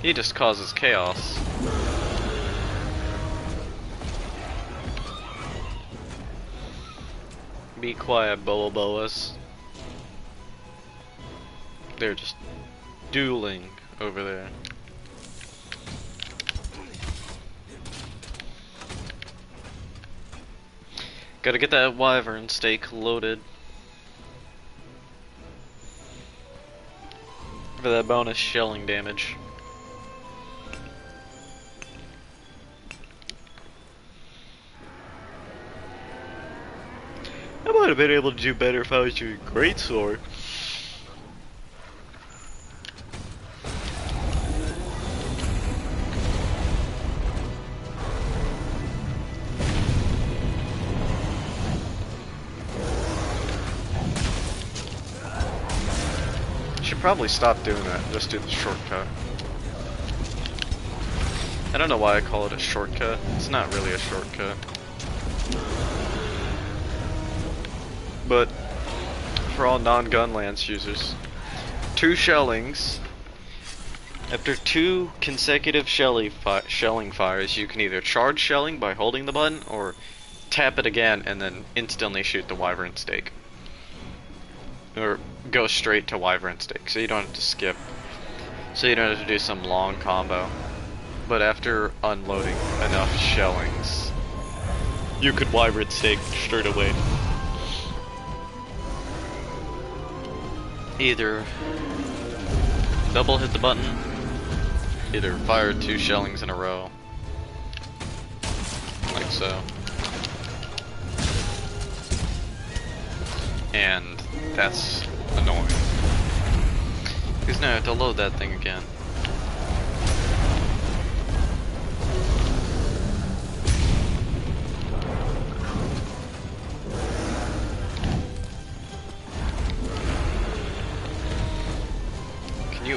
He just causes chaos. Be quiet, Boa Boas. They're just dueling over there. Gotta get that wyvern steak loaded for that bonus shelling damage. I might have been able to do better if I was using greatsword. Probably stop doing that and just do the shortcut. I don't know why I call it a shortcut. It's not really a shortcut. But for all non-gun lance users, 2 shellings. After 2 consecutive shelling fires, you can either charge shelling by holding the button or tap it again and then instantly shoot the wyvern stake. Or go straight to wyvern stake, so you don't have to skip. So you don't have to do some long combo. But after unloading enough shellings, you could wyvern stake straight away. Either double hit the button, either fire 2 shellings in a row, like so. And that's annoying, because now I have to load that thing again.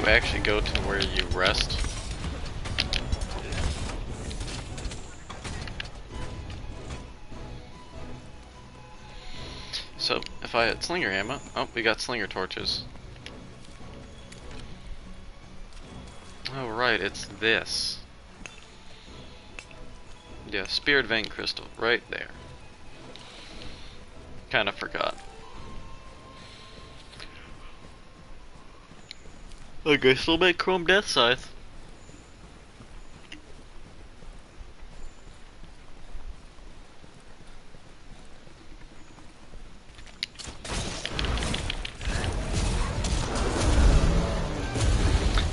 you actually go to where you rest? So, if I had slinger ammo... Oh, we got slinger torches. Oh right, it's this. Yeah, Spirit Vein Crystal, right there. Kinda forgot. I guess we'll make Chrome Death Scythe.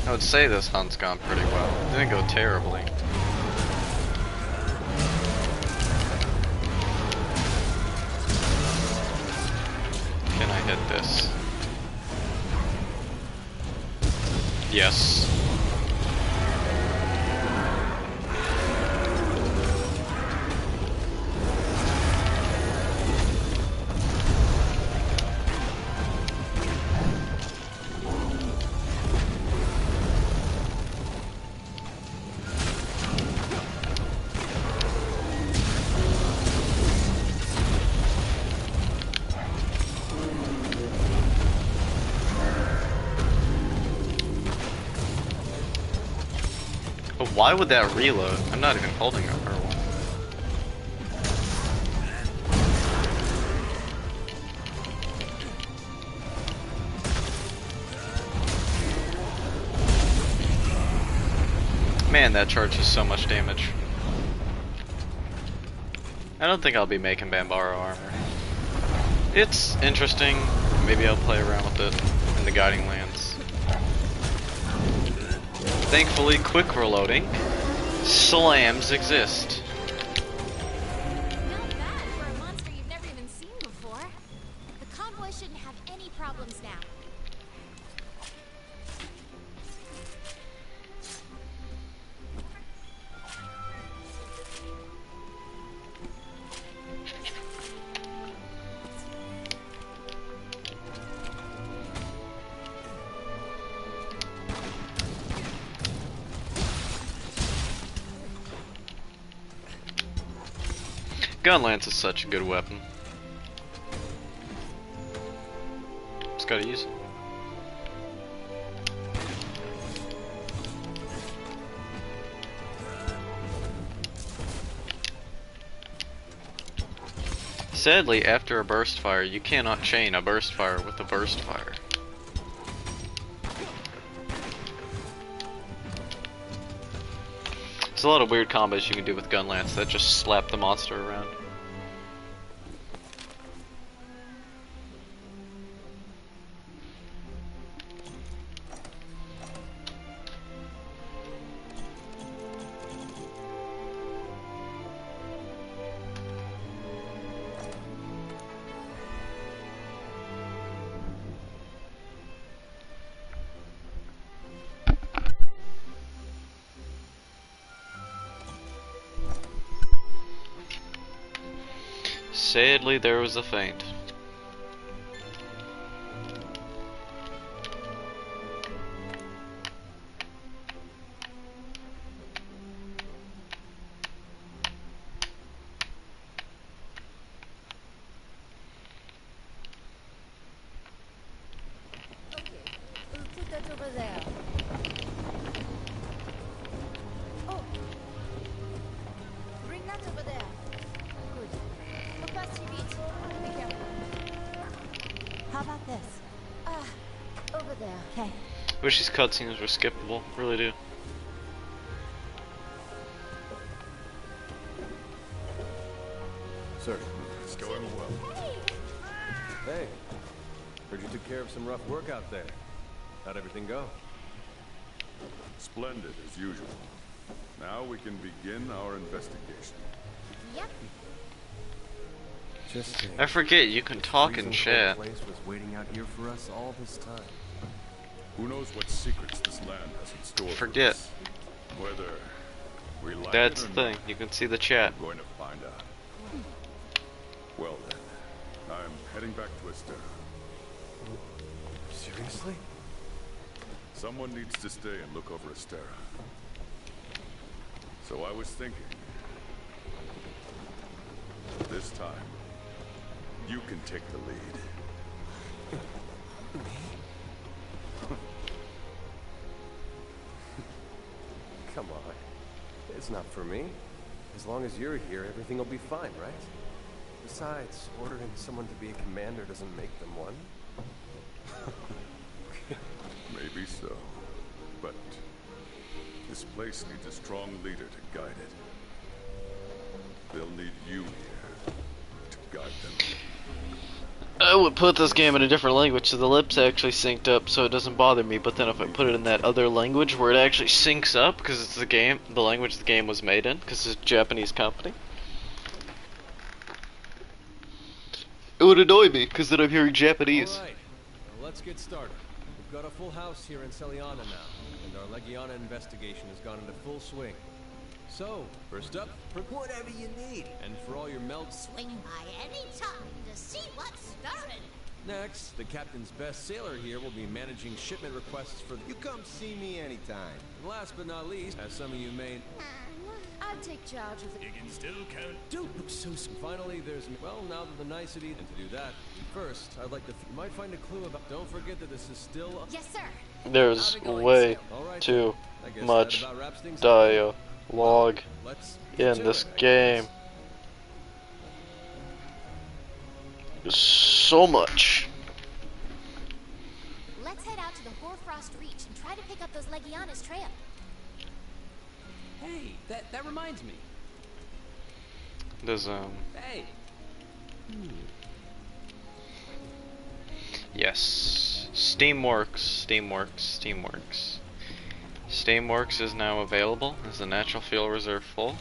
I would say this hunt's gone pretty well. It didn't go terribly. Can I hit this? Yes. But why would that reload? I'm not even holding up her one. Man, that charge is so much damage. I don't think I'll be making Bambaro armor. It's interesting. Maybe I'll play around with it in the Guiding Lands. Thankfully, quick reloading slams exist.
Not bad for a monster you've never even seen before. The convoy shouldn't have any problems now.
Gun lance is such a good weapon. Just gotta use it. Sadly, after a burst fire, you cannot chain a burst fire with a burst fire. There's a lot of weird combos you can do with gun lance that just slap the monster around. Sadly, there was a feint.
Okay, we'll put that over there. Oh, bring that over there. Good. Look past your beat. Be careful. How about this? Over there. Okay.
Wish these cutscenes were skippable, really do.
Sir, it's going well. Hey, heard you took care of some rough work out there. How'd everything go?
Splendid, as usual. Now we can begin our investigation.
Yep.
Just
I forget you can talk in
freezing
chat.
cold place was waiting out here for us all this time.
Who knows what secrets this land has in store
Forget.
for us? Whether we like
That's
it
the
or
thing,
not,
you can see the chat.
we're going to find out. Well then, I'm heading back to Estera.
Seriously?
Someone needs to stay and look over Astera. So I was thinking, this time, you can take the lead.
Come on. It's not for me. As long as you're here, everything will be fine, right? Besides, ordering someone to be a commander doesn't make them one.
Maybe so. But this place needs a strong leader to guide it. They'll need you here to guide them.
I would put this game in a different language so the lips actually synced up so it doesn't bother me, but then if I put it in that other language where it actually syncs up because it's the language the game was made in, because it's a Japanese company, it would annoy me because then I'm hearing Japanese.
Alright, well, let's get started. We've got a full house here in Celiana now, and our Legiana investigation has gone into full swing. So, first up, for
Whatever you need.
and for all your melts.
Swing by any time to see what's stirring.
Next, the captain's best sailor here will be managing shipment requests for the...
You come see me anytime.
And last but not least, as some of you may...
I'll take charge of it.
You can still count.
Don't look so... Finally, there's... Well, now that the nicety... And to do that, first, I'd like to... You might find a clue about... Don't forget that this is still...
Yes, sir.
There's
How's it going,
way
Sil?
All right,
too
I guess
much
that about wraps things up.
dialogue
Let's
in
get
this
to it, I
game.
guess.
So much.
Let's head out to the Hoarfrost Reach and try to pick up those Legiana's trail.
Hey, that reminds me.
There's
Hey,
yes, Steamworks. Steamworks is now available. Is the natural fuel reserve full?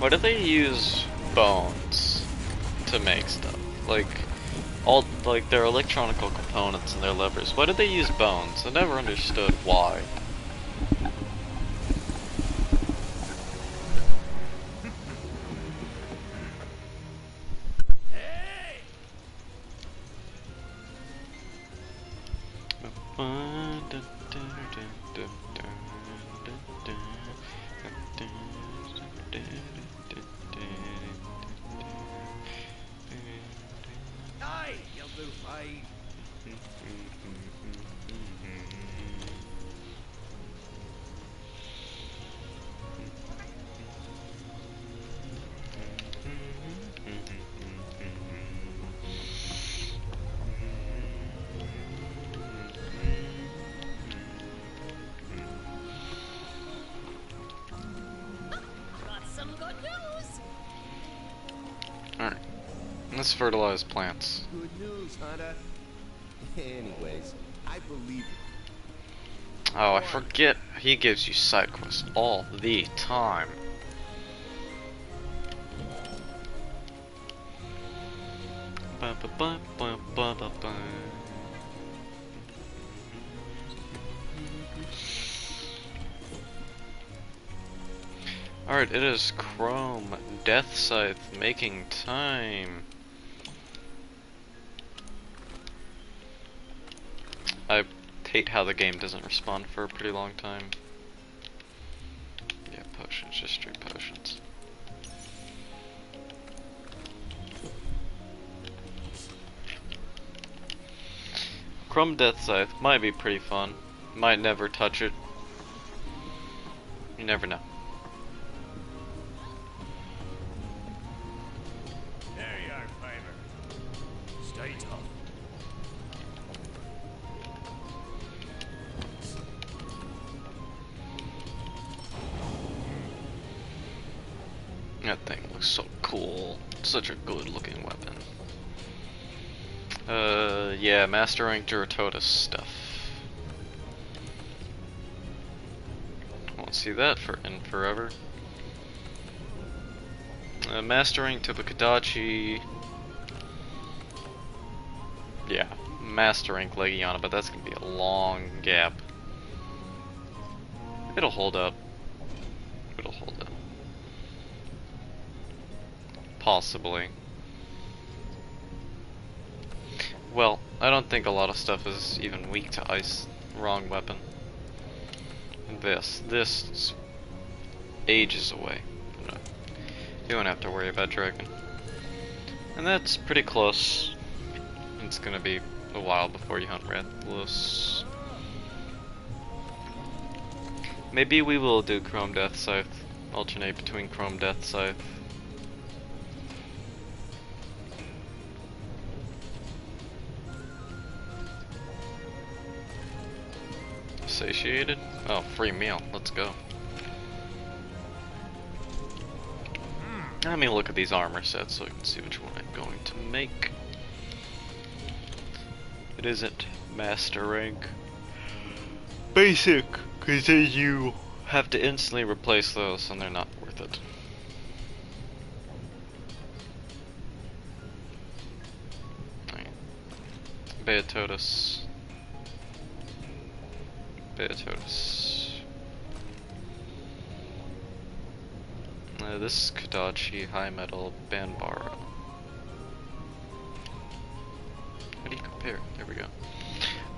Why do they use bones to make stuff? Like their electronical components and their levers. Why do they use bones? I never understood why.
Aye, you'll do fine.
Got some good news.
Alright. Let's fertilize plants.
Good news, Hunter. Anyways, I believe it.
Oh, I forget he gives you side quests all the time. Ba, ba, ba, ba, ba, ba, ba. Alright, it is Chrome Death Scythe making time. I hate how the game doesn't respond for a pretty long time. Yeah, potions, just straight potions. Chrome Death Scythe might be pretty fun. Might never touch it. You never know.
There you are, Fiver. Stay tough.
That thing looks so cool. Such a good looking weapon. Yeah, Master Rank Duratotus stuff. Won't see that in forever. Master Rank Tobukadachi. Yeah, Master Rank Legiana, but that's gonna be a long gap. It'll hold up. It'll hold up. Possibly. Well, I don't think a lot of stuff is even weak to ice. Wrong weapon. This is ages away. No, you won't have to worry about dragon. And that's pretty close. It's gonna be a while before you hunt Rathalos. Maybe we will do Chrome Death Scythe. Alternate between Chrome Death Scythe. Satiated? Oh, free meal. Let's go. Let me look at these armor sets so I can see which one I'm going to make. It isn't master rank. Basic, because then you have to instantly replace those and they're not worth it. Right. Beatotus. This is Kodachi High Metal Banbara. How do you compare? There we go.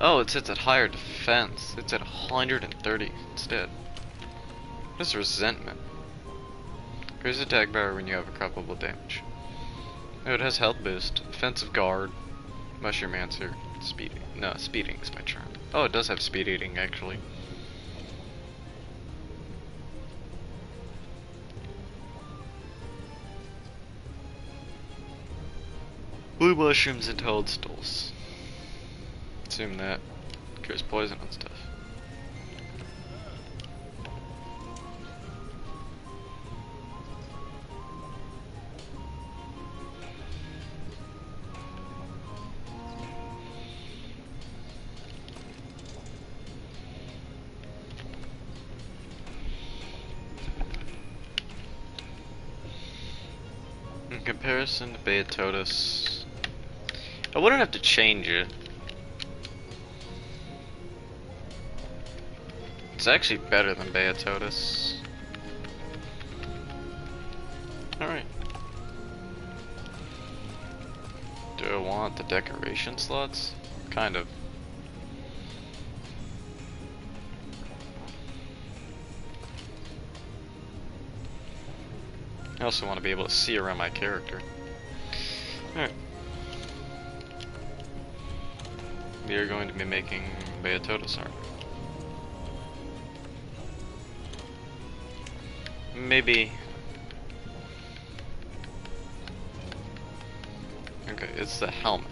Oh, it sits at higher defense. It's at 130 instead. What is resentment? Increase attack power when you have incredible damage. Oh, it has health boost, offensive guard, mushroom answer, speeding. No, speeding is my charm. Oh, it does have speed eating actually. Blue mushrooms and toadstools. Assume that cures poison and stuff. In comparison to Beatotus, I wouldn't have to change it. It's actually better than Beatotus. Alright. Do I want the decoration slots? Kind of. I also want to be able to see around my character. Alright. We are going to be making Beatotus armor. Maybe. Okay, it's the helmet.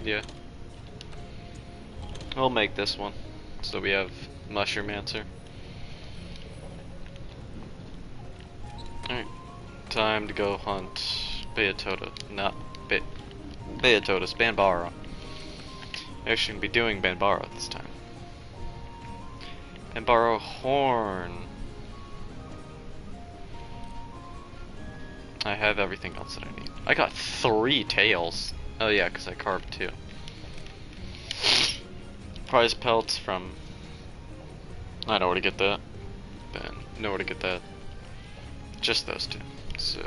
Yeah. We'll make this one. So we have Mushroom Answer. Alright. Time to go hunt Beatotus. Not Beatotus, Banbara. Actually, gonna be doing Banbara this time. Banbara Horn. I have everything else that I need. I got 3 tails. Oh yeah, because I carved 2. Prize pelts from... I know where to get that. Ben, know where to get that. Just those 2. So...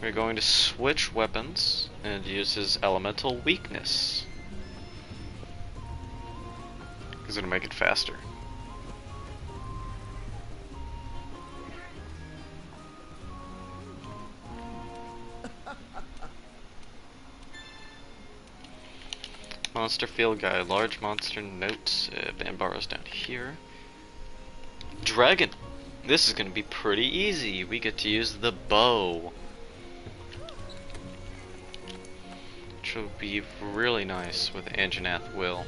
we're going to switch weapons and use his elemental weakness. Because it'll make it faster. Monster field guide, large monster notes. Banbara's down here. Dragon. This is going to be pretty easy. We get to use the bow, which will be really nice with Anjanath Will.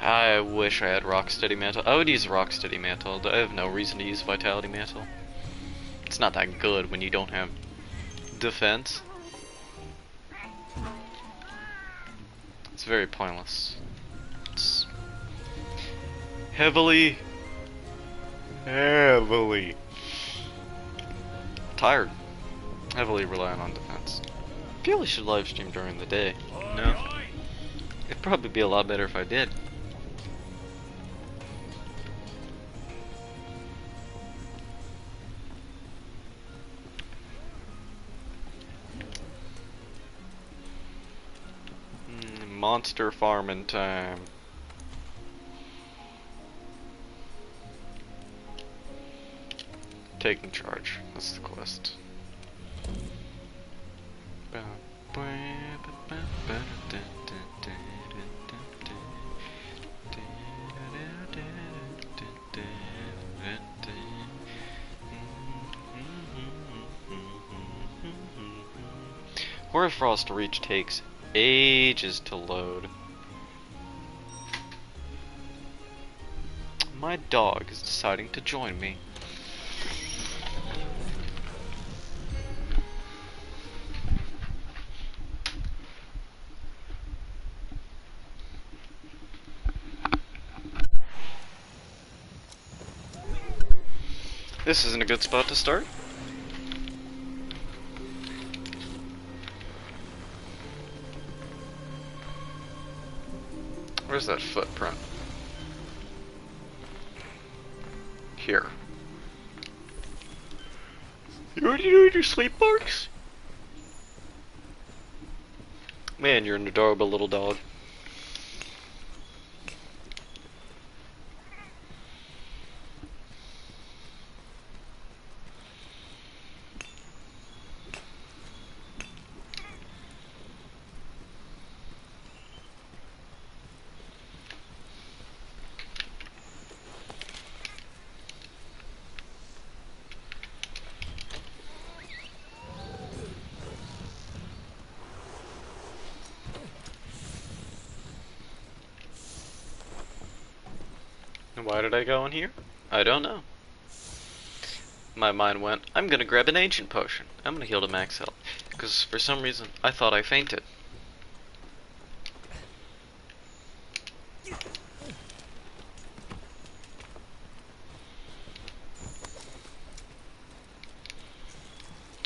I wish I had Rocksteady Mantle. I would use Rocksteady Mantle. I have no reason to use Vitality Mantle. It's not that good when you don't have defense. It's very pointless. It's heavily tired. Heavily reliant on defense. Feel I should live stream during the day. No. It'd probably be a lot better if I did. Monster farming time. Taking charge. That's the quest. Hoarfrost Reach takes ages to load. My dog is deciding to join me. This isn't a good spot to start. Where's that footprint? Here. You already doing your sleep marks? Man, you're an adorable little dog. Why did I go in here? I don't know. My mind went, I'm gonna grab an ancient potion. I'm gonna heal to max health. Because for some reason, I thought I fainted.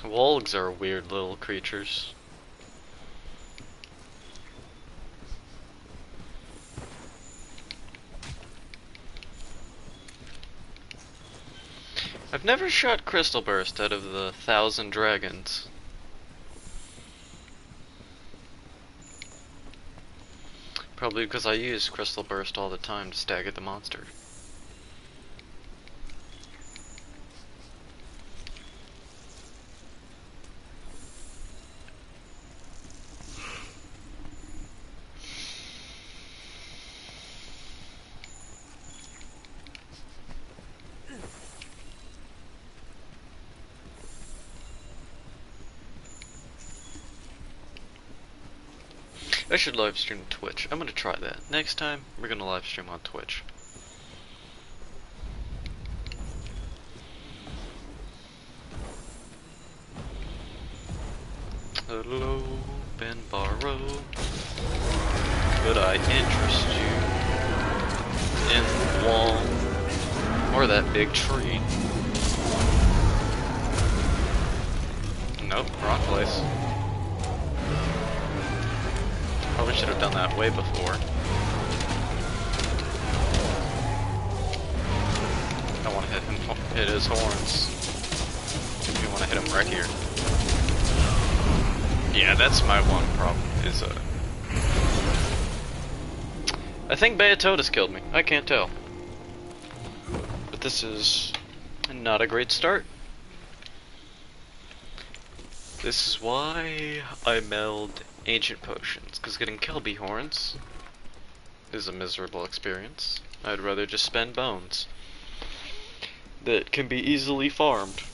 Wolves are weird little creatures. I've never shot Crystal Burst out of the 1,000 dragons. Probably because I use Crystal Burst all the time to stagger the monster. I should live stream Twitch. I'm gonna try that. Next time, we're gonna live stream on Twitch. Hello, Ben Barrow. Could I interest you in the wall or that big tree? Nope, wrong place. Probably should have done that way before. I want to hit his horns. You want to hit him right here. Yeah, that's my one problem. Is I think Beatotus killed me. I can't tell. But this is not a great start. This is why I meld ancient potions, because getting Kelby horns is a miserable experience. I'd rather just spend bones that can be easily farmed.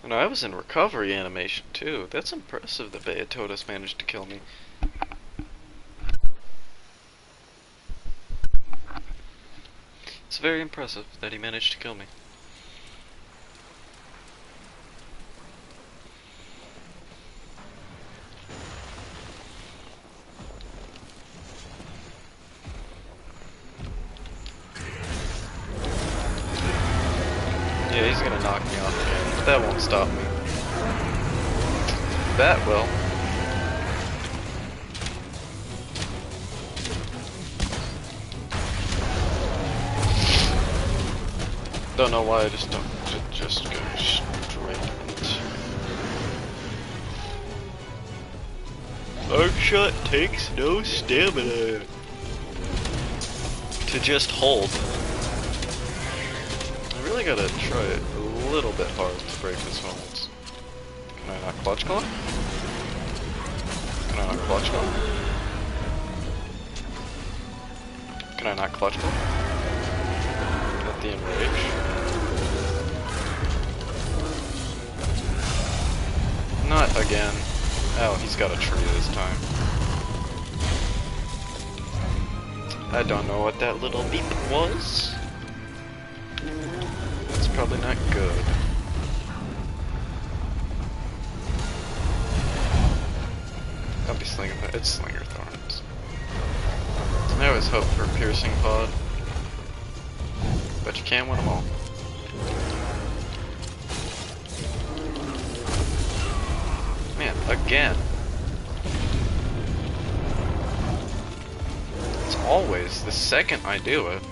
And I was in recovery animation too. That's impressive that Beatotus managed to kill me. It's very impressive that he managed to kill me. knock me off again, but that won't stop me. That will. Don't know why I just don't just go straight into. Arc shot takes no stamina to just hold. I really gotta try it a little bit hard to break his holds. Can I not clutch claw? Can I not clutch claw? Can I not clutch claw? At the enrage? Not again. Oh, he's got a tree this time. I don't know what that little beep was. It's probably not good. Don't be slinging that. It's Slinger Thorns. I always hope for Piercing Pod. But you can't win them all. Man, again. It's always the second I do it.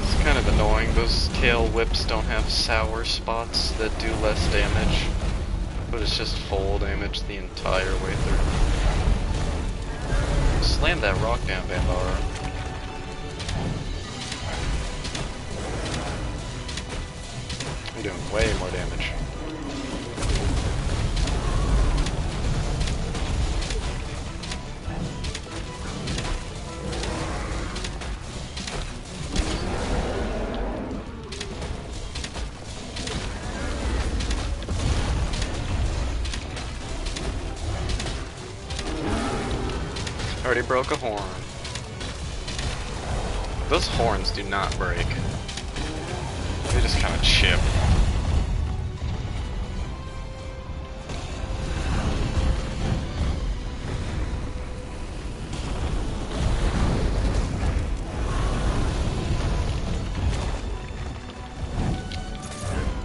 It's kind of annoying. Those tail whips don't have sour spots that do less damage. But it's just full damage the entire way through. Slam that rock down, Bandara. You're doing way more damage. Already broke a horn. Those horns do not break. They just kind of chip.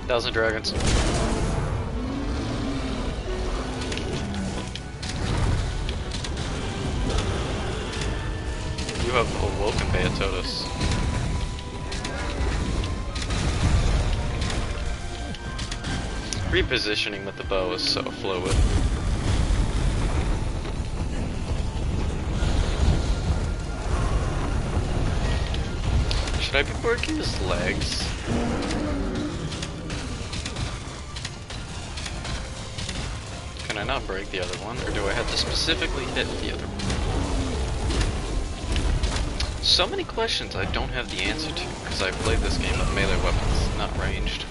Thousand dragons. You have awoken Beatotus. Repositioning with the bow is so fluid. Should I be working his legs? Can I not break the other one, or do I have to specifically hit the other one? So many questions I don't have the answer to, because I've played this game with melee weapons, not ranged.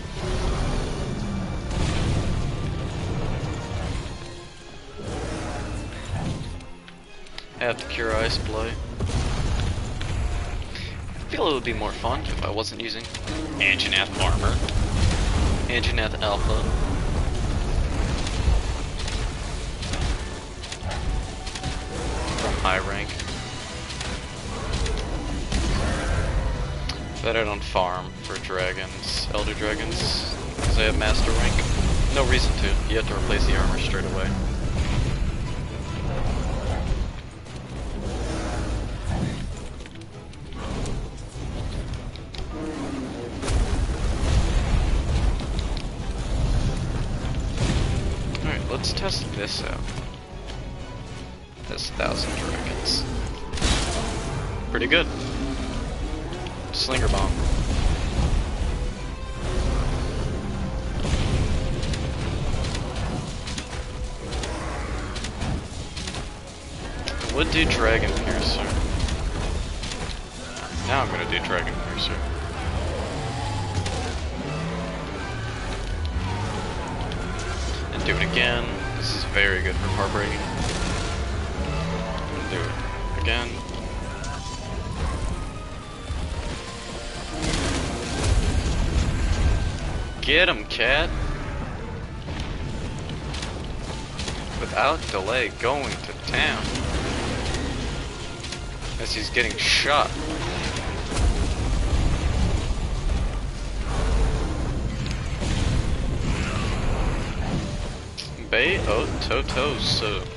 I have to cure Ice Blade. I feel it would be more fun if I wasn't using Anjanath armor. Anjanath Alpha. From high rank. But I don't farm for dragons, elder dragons, because I have master rank. No reason to. You have to replace the armor straight away. Alright, let's test this out. This 1,000 dragons. Pretty good. Slinger bomb. Would do Dragon Piercer. Now I'm gonna do Dragon Piercer. And do it again. This is very good for part breaking. Do it again. Get him, cat! Without delay, going to town. as he's getting shot. Bay o Totoso.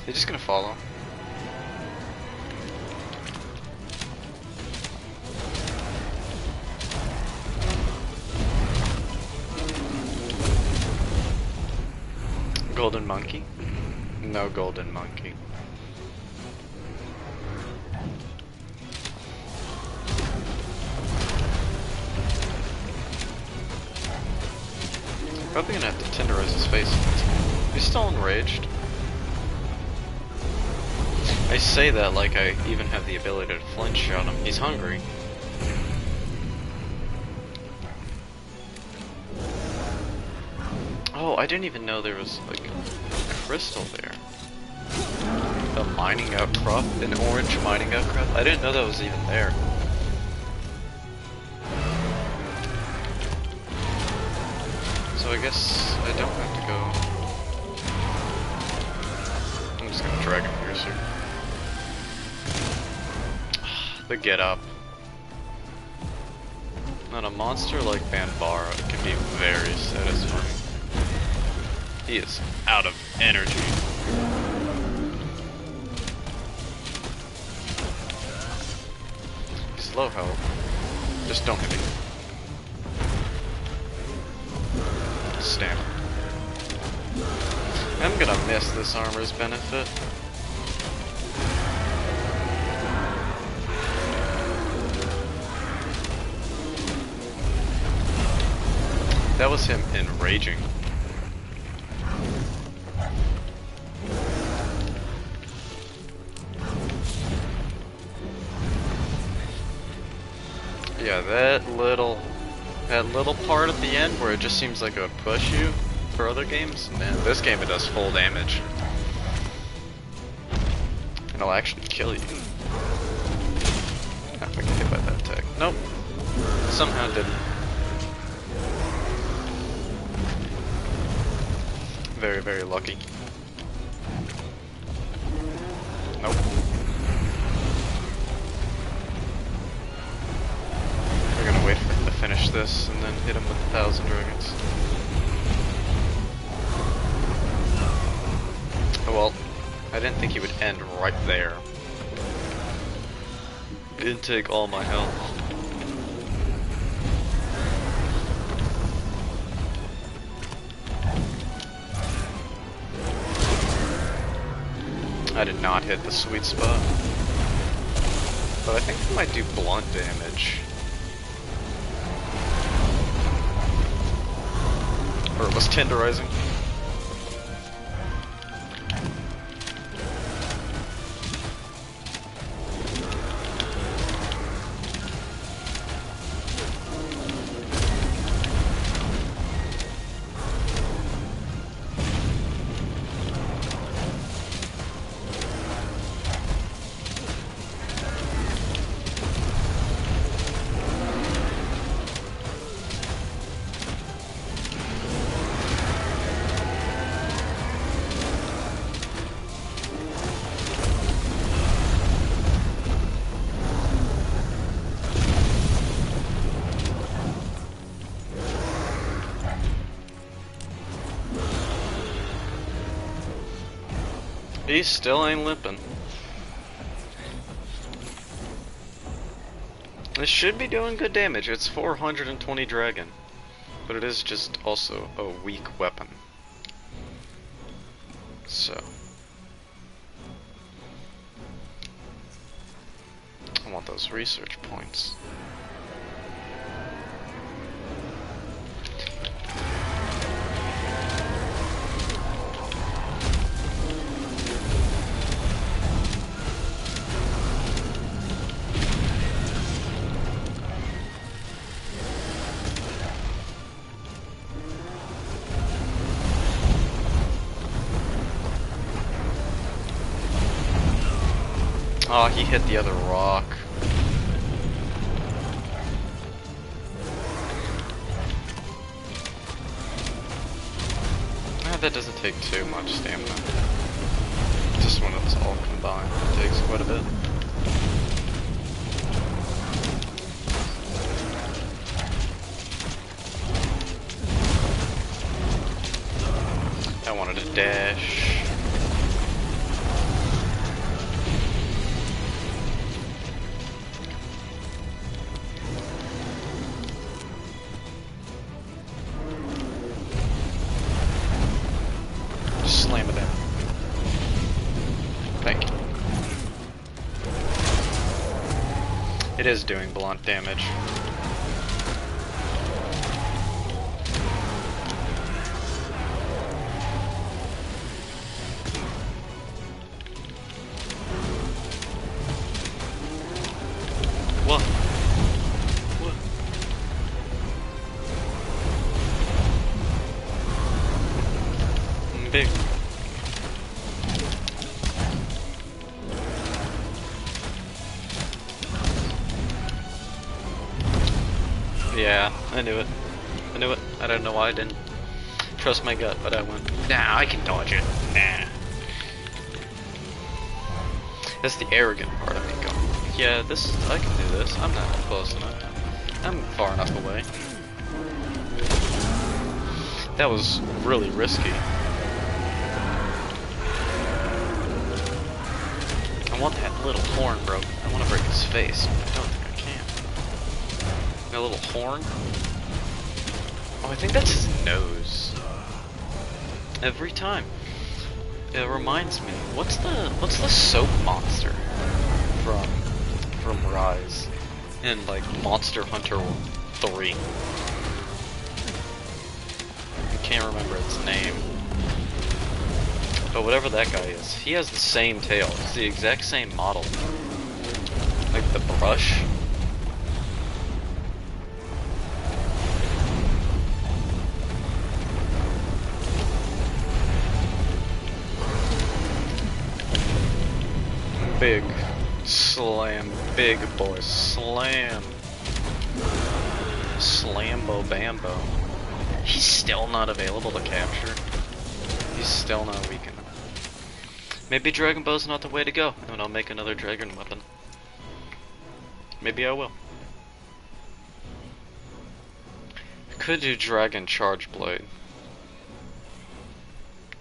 They're just gonna follow. Golden monkey? No golden monkey. Probably gonna have to tenderize his face. He's still enraged. I say that like I even have the ability to flinch on him. He's hungry. Oh, I didn't even know there was like a crystal there. A mining outcrop, an orange mining outcrop. I didn't know that was even there. So I guess I don't have to go. I'm just gonna drag him here, sir. The get up. On a monster like Banbara, it can be very satisfying. He is out of energy. He's low health. Just don't hit me. Stamina. I'm gonna miss this armor's benefit. That was him enraging. Yeah, that little part at the end where it just seems like it would push you for other games, man, this game it does full damage. And it'll actually kill you. Not if I get hit by that attack. Nope. Somehow didn't. Very, very lucky. Nope. We're gonna wait for him to finish this and then hit him with 1,000 dragons. Oh well, I didn't think he would end right there. Didn't take all my health. I did not hit the sweet spot. But I think it might do blunt damage. Or it was tenderizing. He still ain't limping. This should be doing good damage. It's 420 dragon. But it is just also a weak weapon. So. I want those research points. Oh, he hit the other rock. That doesn't take too much stamina. Just when it's all combined, it takes quite a bit. I wanted to dash. Just slam it in. Thank you. It is doing blunt damage. What? What? Big. Yeah, I knew it. I knew it. I don't know why I didn't trust my gut, but I went, nah, I can dodge it. Nah. That's the arrogant part of me going, yeah, I can do this. I'm not close enough. I'm far enough away. That was really risky. I want that little horn broken. I want to break his face, but I don't think I can. That little horn? Oh, I think that's his nose. Every time. It reminds me, what's the soap monster from Rise in like Monster Hunter 3? I can't remember its name. But whatever that guy is, he has the same tail. It's the exact same model. Like the brush. Big slam, big boy slam. Slambo Bambo. He's still not available to capture. He's still not weak enough. Maybe Dragon Bow's not the way to go, and I'll make another dragon weapon. Maybe I will. I could do Dragon Charge Blade.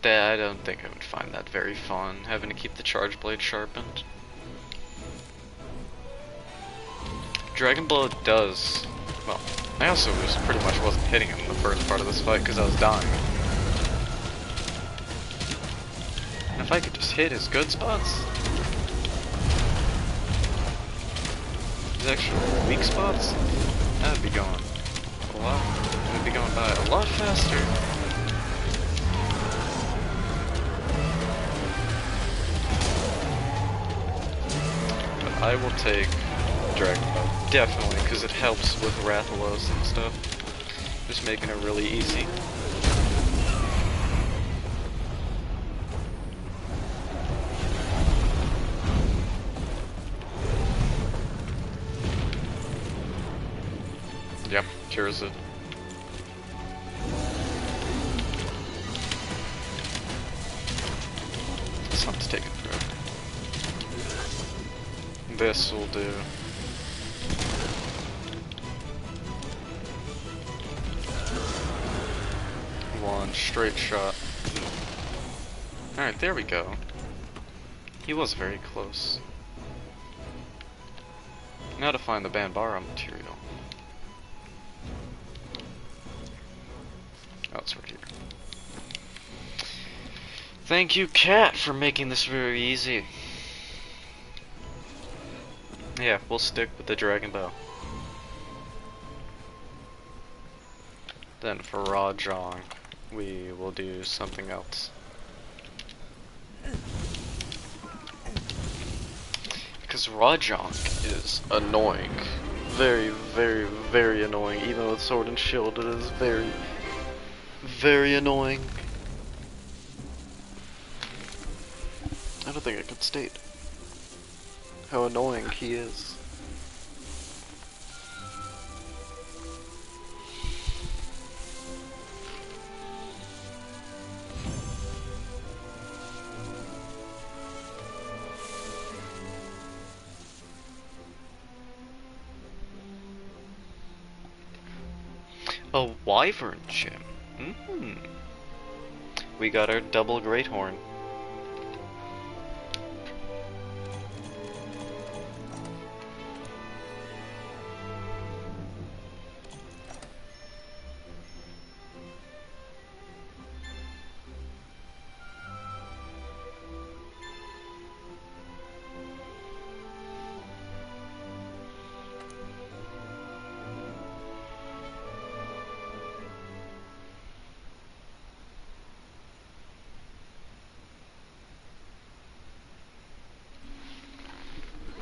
That, I don't think I would find that very fun, having to keep the Charge Blade sharpened. Dragon Blow does... Well, I also pretty much wasn't hitting him in the first part of this fight because I was dying. And if I could just hit his good spots... His actual weak spots, that'd be going a lot... It would be going by a lot faster. I will take Dragon Ball, definitely, because it helps with Rathalos and stuff. Just making it really easy. Yep, cures it. Something's taking forever. This will do. One straight shot. Alright, there we go. He was very close. Now to find the Banbara material. Oh, it's right here. Thank you, Cat, for making this very easy. Yeah, we'll stick with the Dragon Bow. Then for Rajong, we will do something else. Because Rajong is annoying. Very, very, very annoying. Even with Sword and Shield, it is very, very annoying. I don't think I could state how annoying he is. A wyvern gem. We got our double great horn.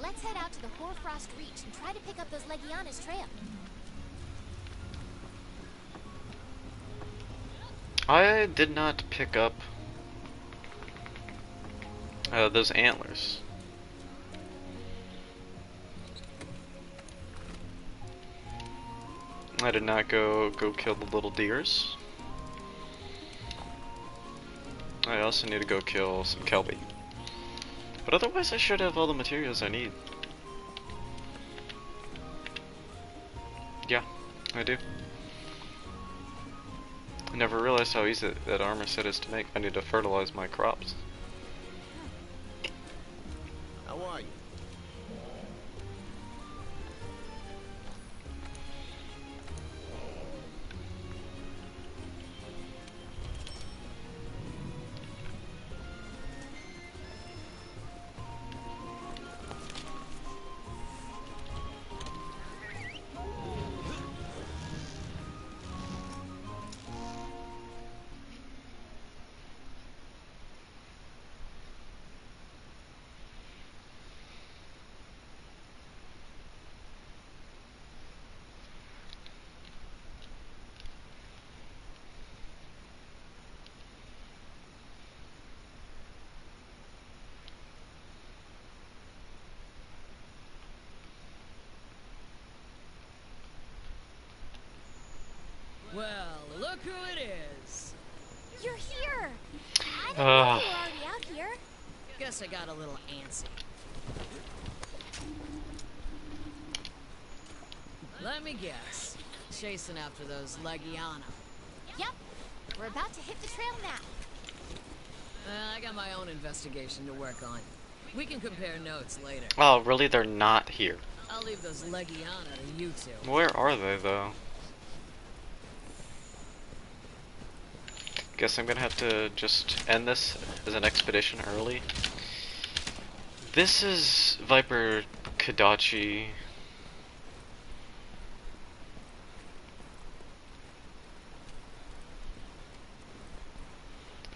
Let's head out to the Hoarfrost Reach and try to pick up those Legiana's trail.
I did not pick up those antlers. I did not go kill the little deers. I also need to go kill some Kelby. But otherwise I should have all the materials I need. Yeah, I do. I never realized how easy that armor set is to make. I need to fertilize my crops.
How are you?
Well, look who it is.
You're here! I didn't know you were already out here.
Guess I got a little antsy. Let me guess. Chasing after those Legiana.
Yep, we're about to hit the trail now.
I got my own investigation to work on. We can compare notes later.
Oh, really? They're not here.
I'll leave those Legiana to you two.
Where are they, though? Guess I'm gonna have to just end this as an expedition early. This is Viper Kadachi.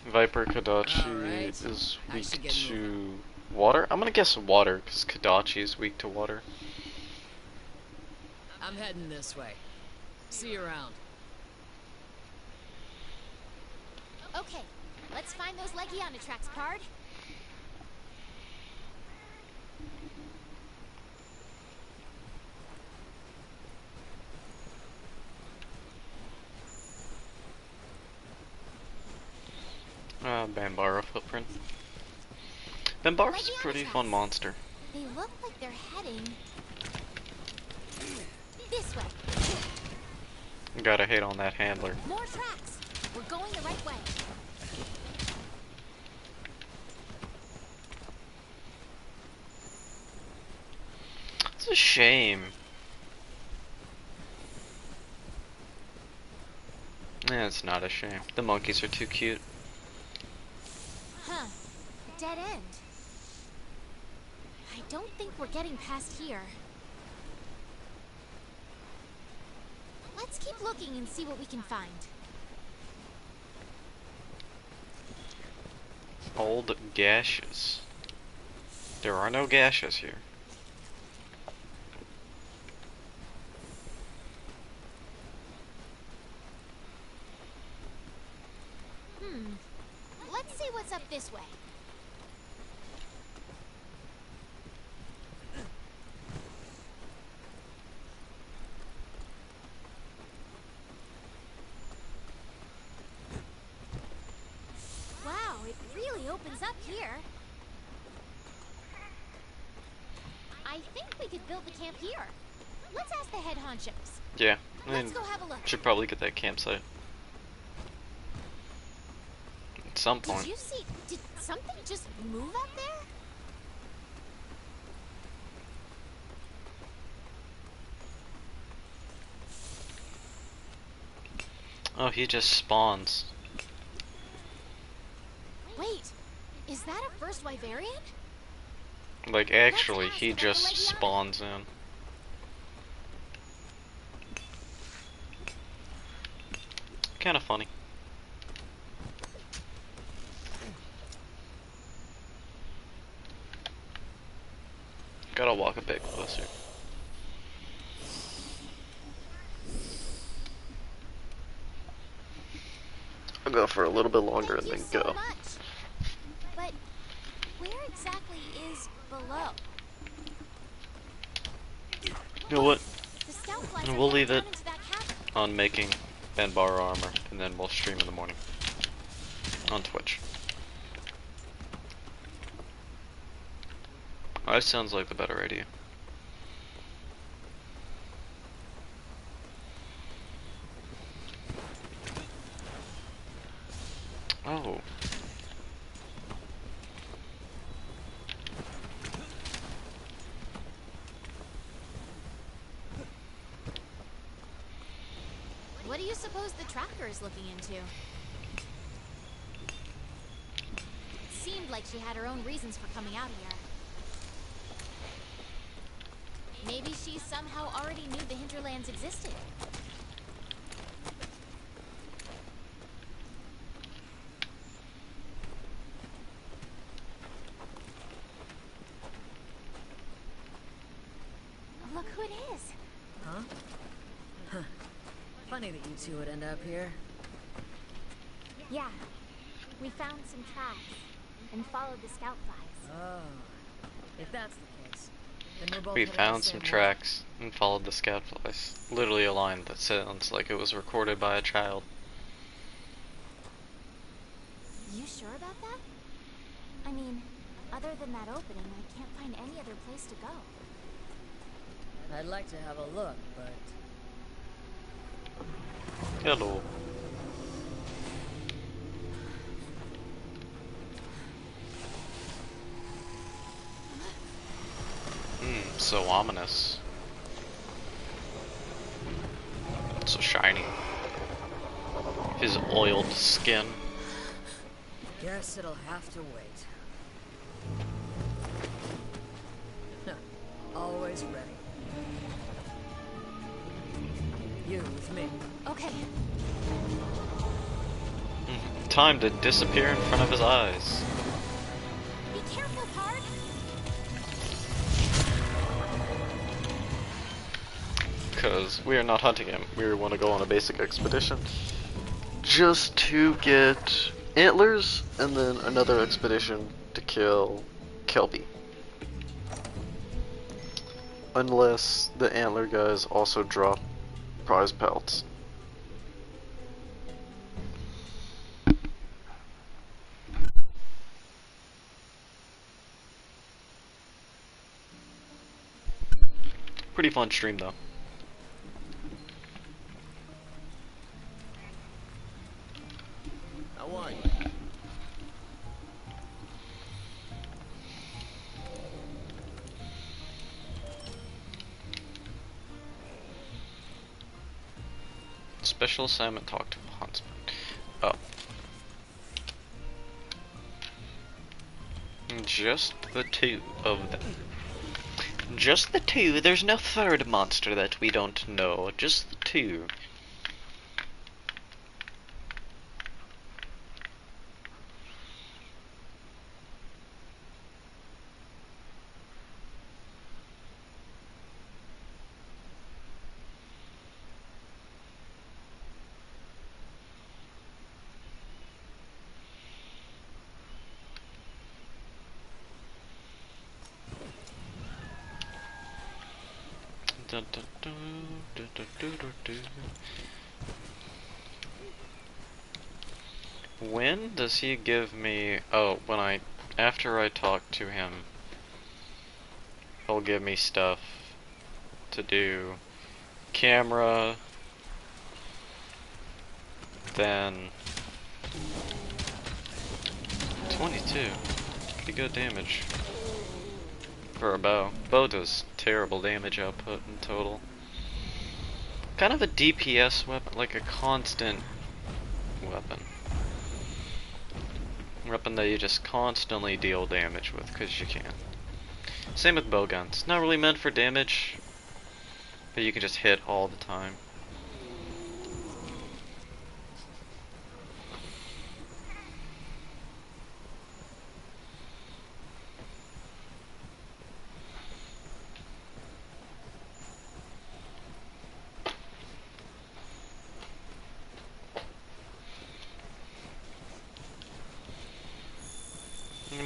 Viper Kadachi is weak to water. I'm gonna guess water, because Kadachi is weak to water.
I'm heading this way. See you around.
Okay, let's find those Legiana tracks, Pard.
Bambara footprint. Bambara's a
Legiana
pretty
tracks.
fun monster.
They look like they're heading this way.
Gotta hate on that handler.
More tracks. We're going the right way.
It's a shame. Yeah, it's not a shame. The monkeys are too cute.
Huh. Dead end. I don't think we're getting past here. Let's keep looking and see what we can find.
Old gashes. There are no gashes here.
Let's see what's up this way. opens up here. I think we could build the camp here. Let's ask the head honchos.
Yeah, I
Let's
mean,
go have a look.
should probably get that campsite at some point.
Did you see? Did something just move up there?
Oh, he just spawns.
Wait, is that a first Wyverian?
Like, actually,
Let's ask
he
about the
just
Legion.
spawns in. Kinda funny. Gotta walk a bit closer. I'll go for a little bit longer and
Thank
then
you so
go.
much. But where exactly is below?
You know what?
The scout flies
And
are
we'll
heading
leave
down
it
into that cavern.
on making Ben borrow armor, and then we'll stream in the morning on Twitch. That sounds like the better idea. Oh.
What do you suppose the tracker is looking into? Seemed like she had her own reasons for coming out here. Maybe she somehow already knew the hinterlands existed. Look who it is.
Huh? Huh. Funny that you two would end up here.
Yeah. We found some tracks and followed the scout flies.
Oh. If that's the case, then we're both
We
headed the
found
same
some
way.
tracks and followed the scout flies. Literally a line that sounds like it was recorded by a child.
You sure about that? I mean, other than that opening, I can't find any other place to go.
I'd like to have a look, but
Hello. So ominous. So shiny. His oiled skin.
guess it'll have to wait. Always ready. You with me.
Okay.
Time to disappear in front of his eyes.
Be careful, Pard.
Because we are not hunting him. We want to go on a basic expedition. Just to get antlers, and then another expedition to kill Kelpie. Unless the antler guys also drop prize pelts. Pretty fun stream though.
How are you?
Special assignment, talk to Huntsman. Oh. Just the two of them. Just the two. There's no third monster that we don't know. Just the two. Dun, dun, dun, dun, dun, dun, dun, dun. When does he give me... Oh, after I talk to him, he'll give me stuff to do. Camera, then 22. Pretty good damage for a bow. Bow does terrible damage output in total. Kind of a DPS weapon, like a constant weapon. Weapon that you just constantly deal damage with, because you can. Same with bow guns. Not really meant for damage, but you can just hit all the time.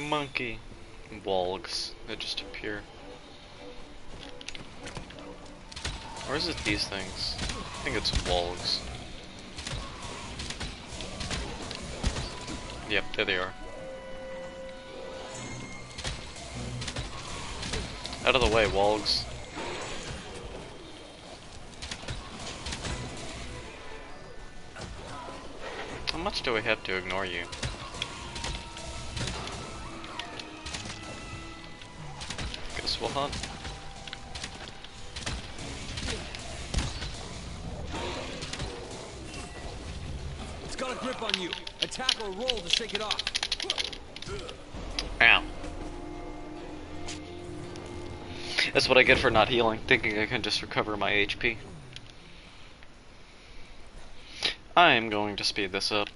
Monkey. Walgs that just appear. Or is it these things? I think it's walgs. Yep, there they are. Out of the way, walgs. How much do I have to ignore you? Guess we'll hunt.
It's got a grip on you. Attack or roll to shake it off.
Ow. That's what I get for not healing, thinking I can just recover my HP. I am going to speed this up.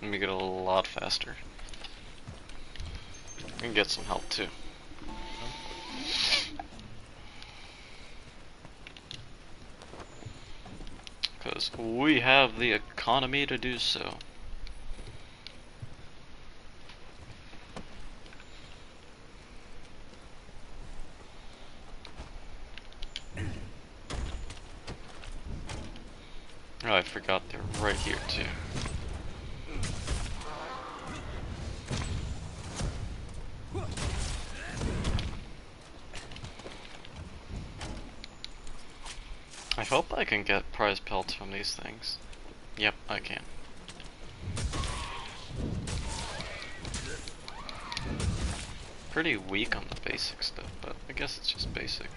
Let me get a lot faster. And get some help too. Because we have the economy to do so. Oh, I forgot they're right here too. I hope I can get prize pelts from these things. Yep, I can. Pretty weak on the basic stuff, but I guess it's just basic.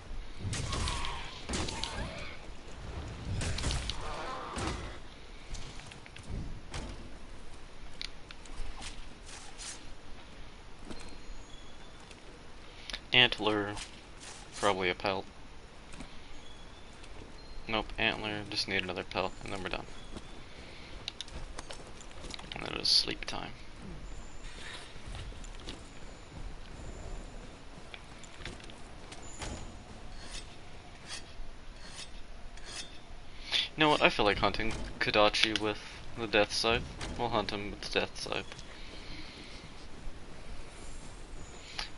Antler, probably a pelt. Nope, antler, just need another pelt, and then we're done. And then it is sleep time. You know what, I feel like hunting Kodachi with the Death Scythe. We'll hunt him with the Death Scythe.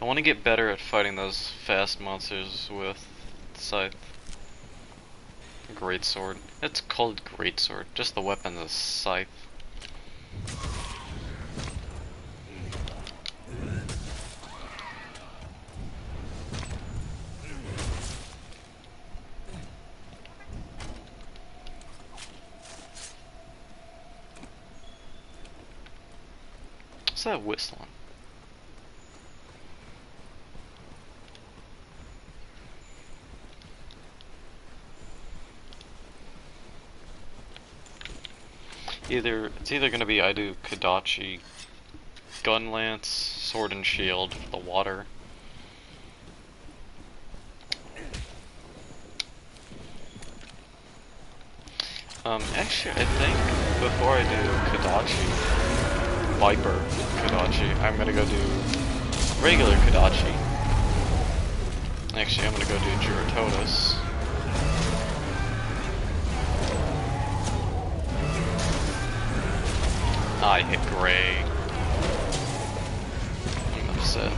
I want to get better at fighting those fast monsters with Scythe. Greatsword. It's called Greatsword. Just the weapon is Scythe. What's that whistling? It's either gonna be I do Kodachi, Gun Lance, Sword and Shield for the water. Actually I think before I do Kodachi, Viper Kodachi, I'm gonna go do regular Kodachi. Actually I'm gonna go do Juratotus. I hit gray. I'm upset.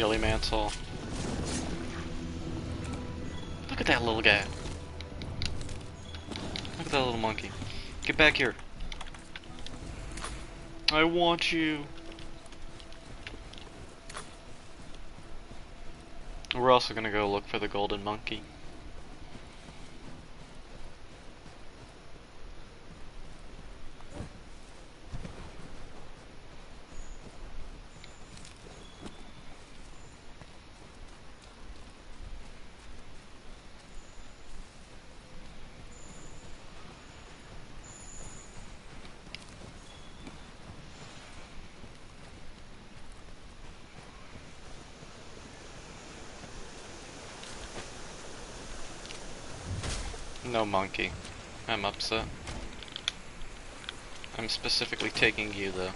Illy Mansell. Look at that little guy. Look at that little monkey. Get back here. I want you. We're also gonna go look for the golden monkey. No monkey. I'm upset. I'm specifically taking you though.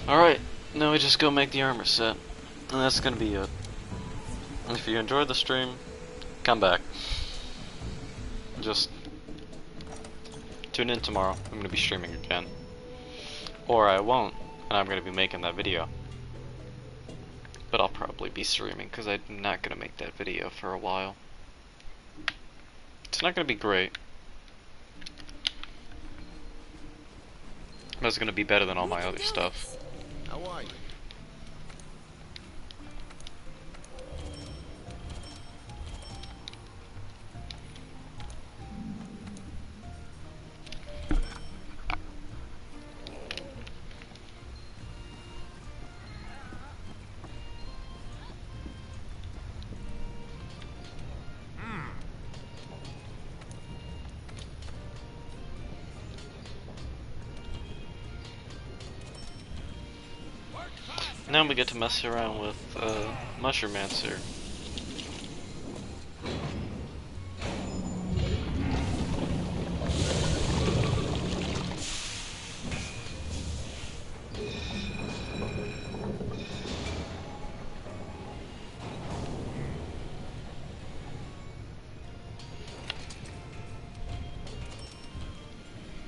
Alright, now we just go make the armor set. And that's gonna be it. And if you enjoyed the stream, come back. Just tune in tomorrow. I'm gonna be streaming again. Or I won't, and I'm gonna be making that video. But I'll probably be streaming because I'm not gonna make that video for a while. It's not gonna be great. But it's gonna be better than all my other stuff.
How are you?
Now we get to mess around with Mushromancer.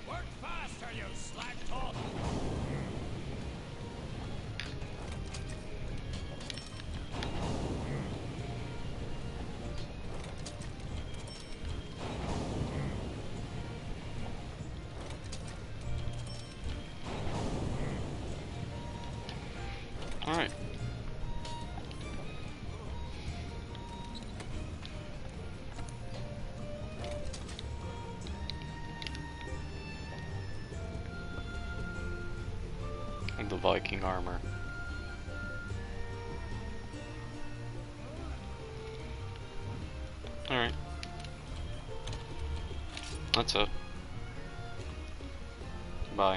Work faster, you slack top!
Alright. And the Viking armor. Alright. That's it.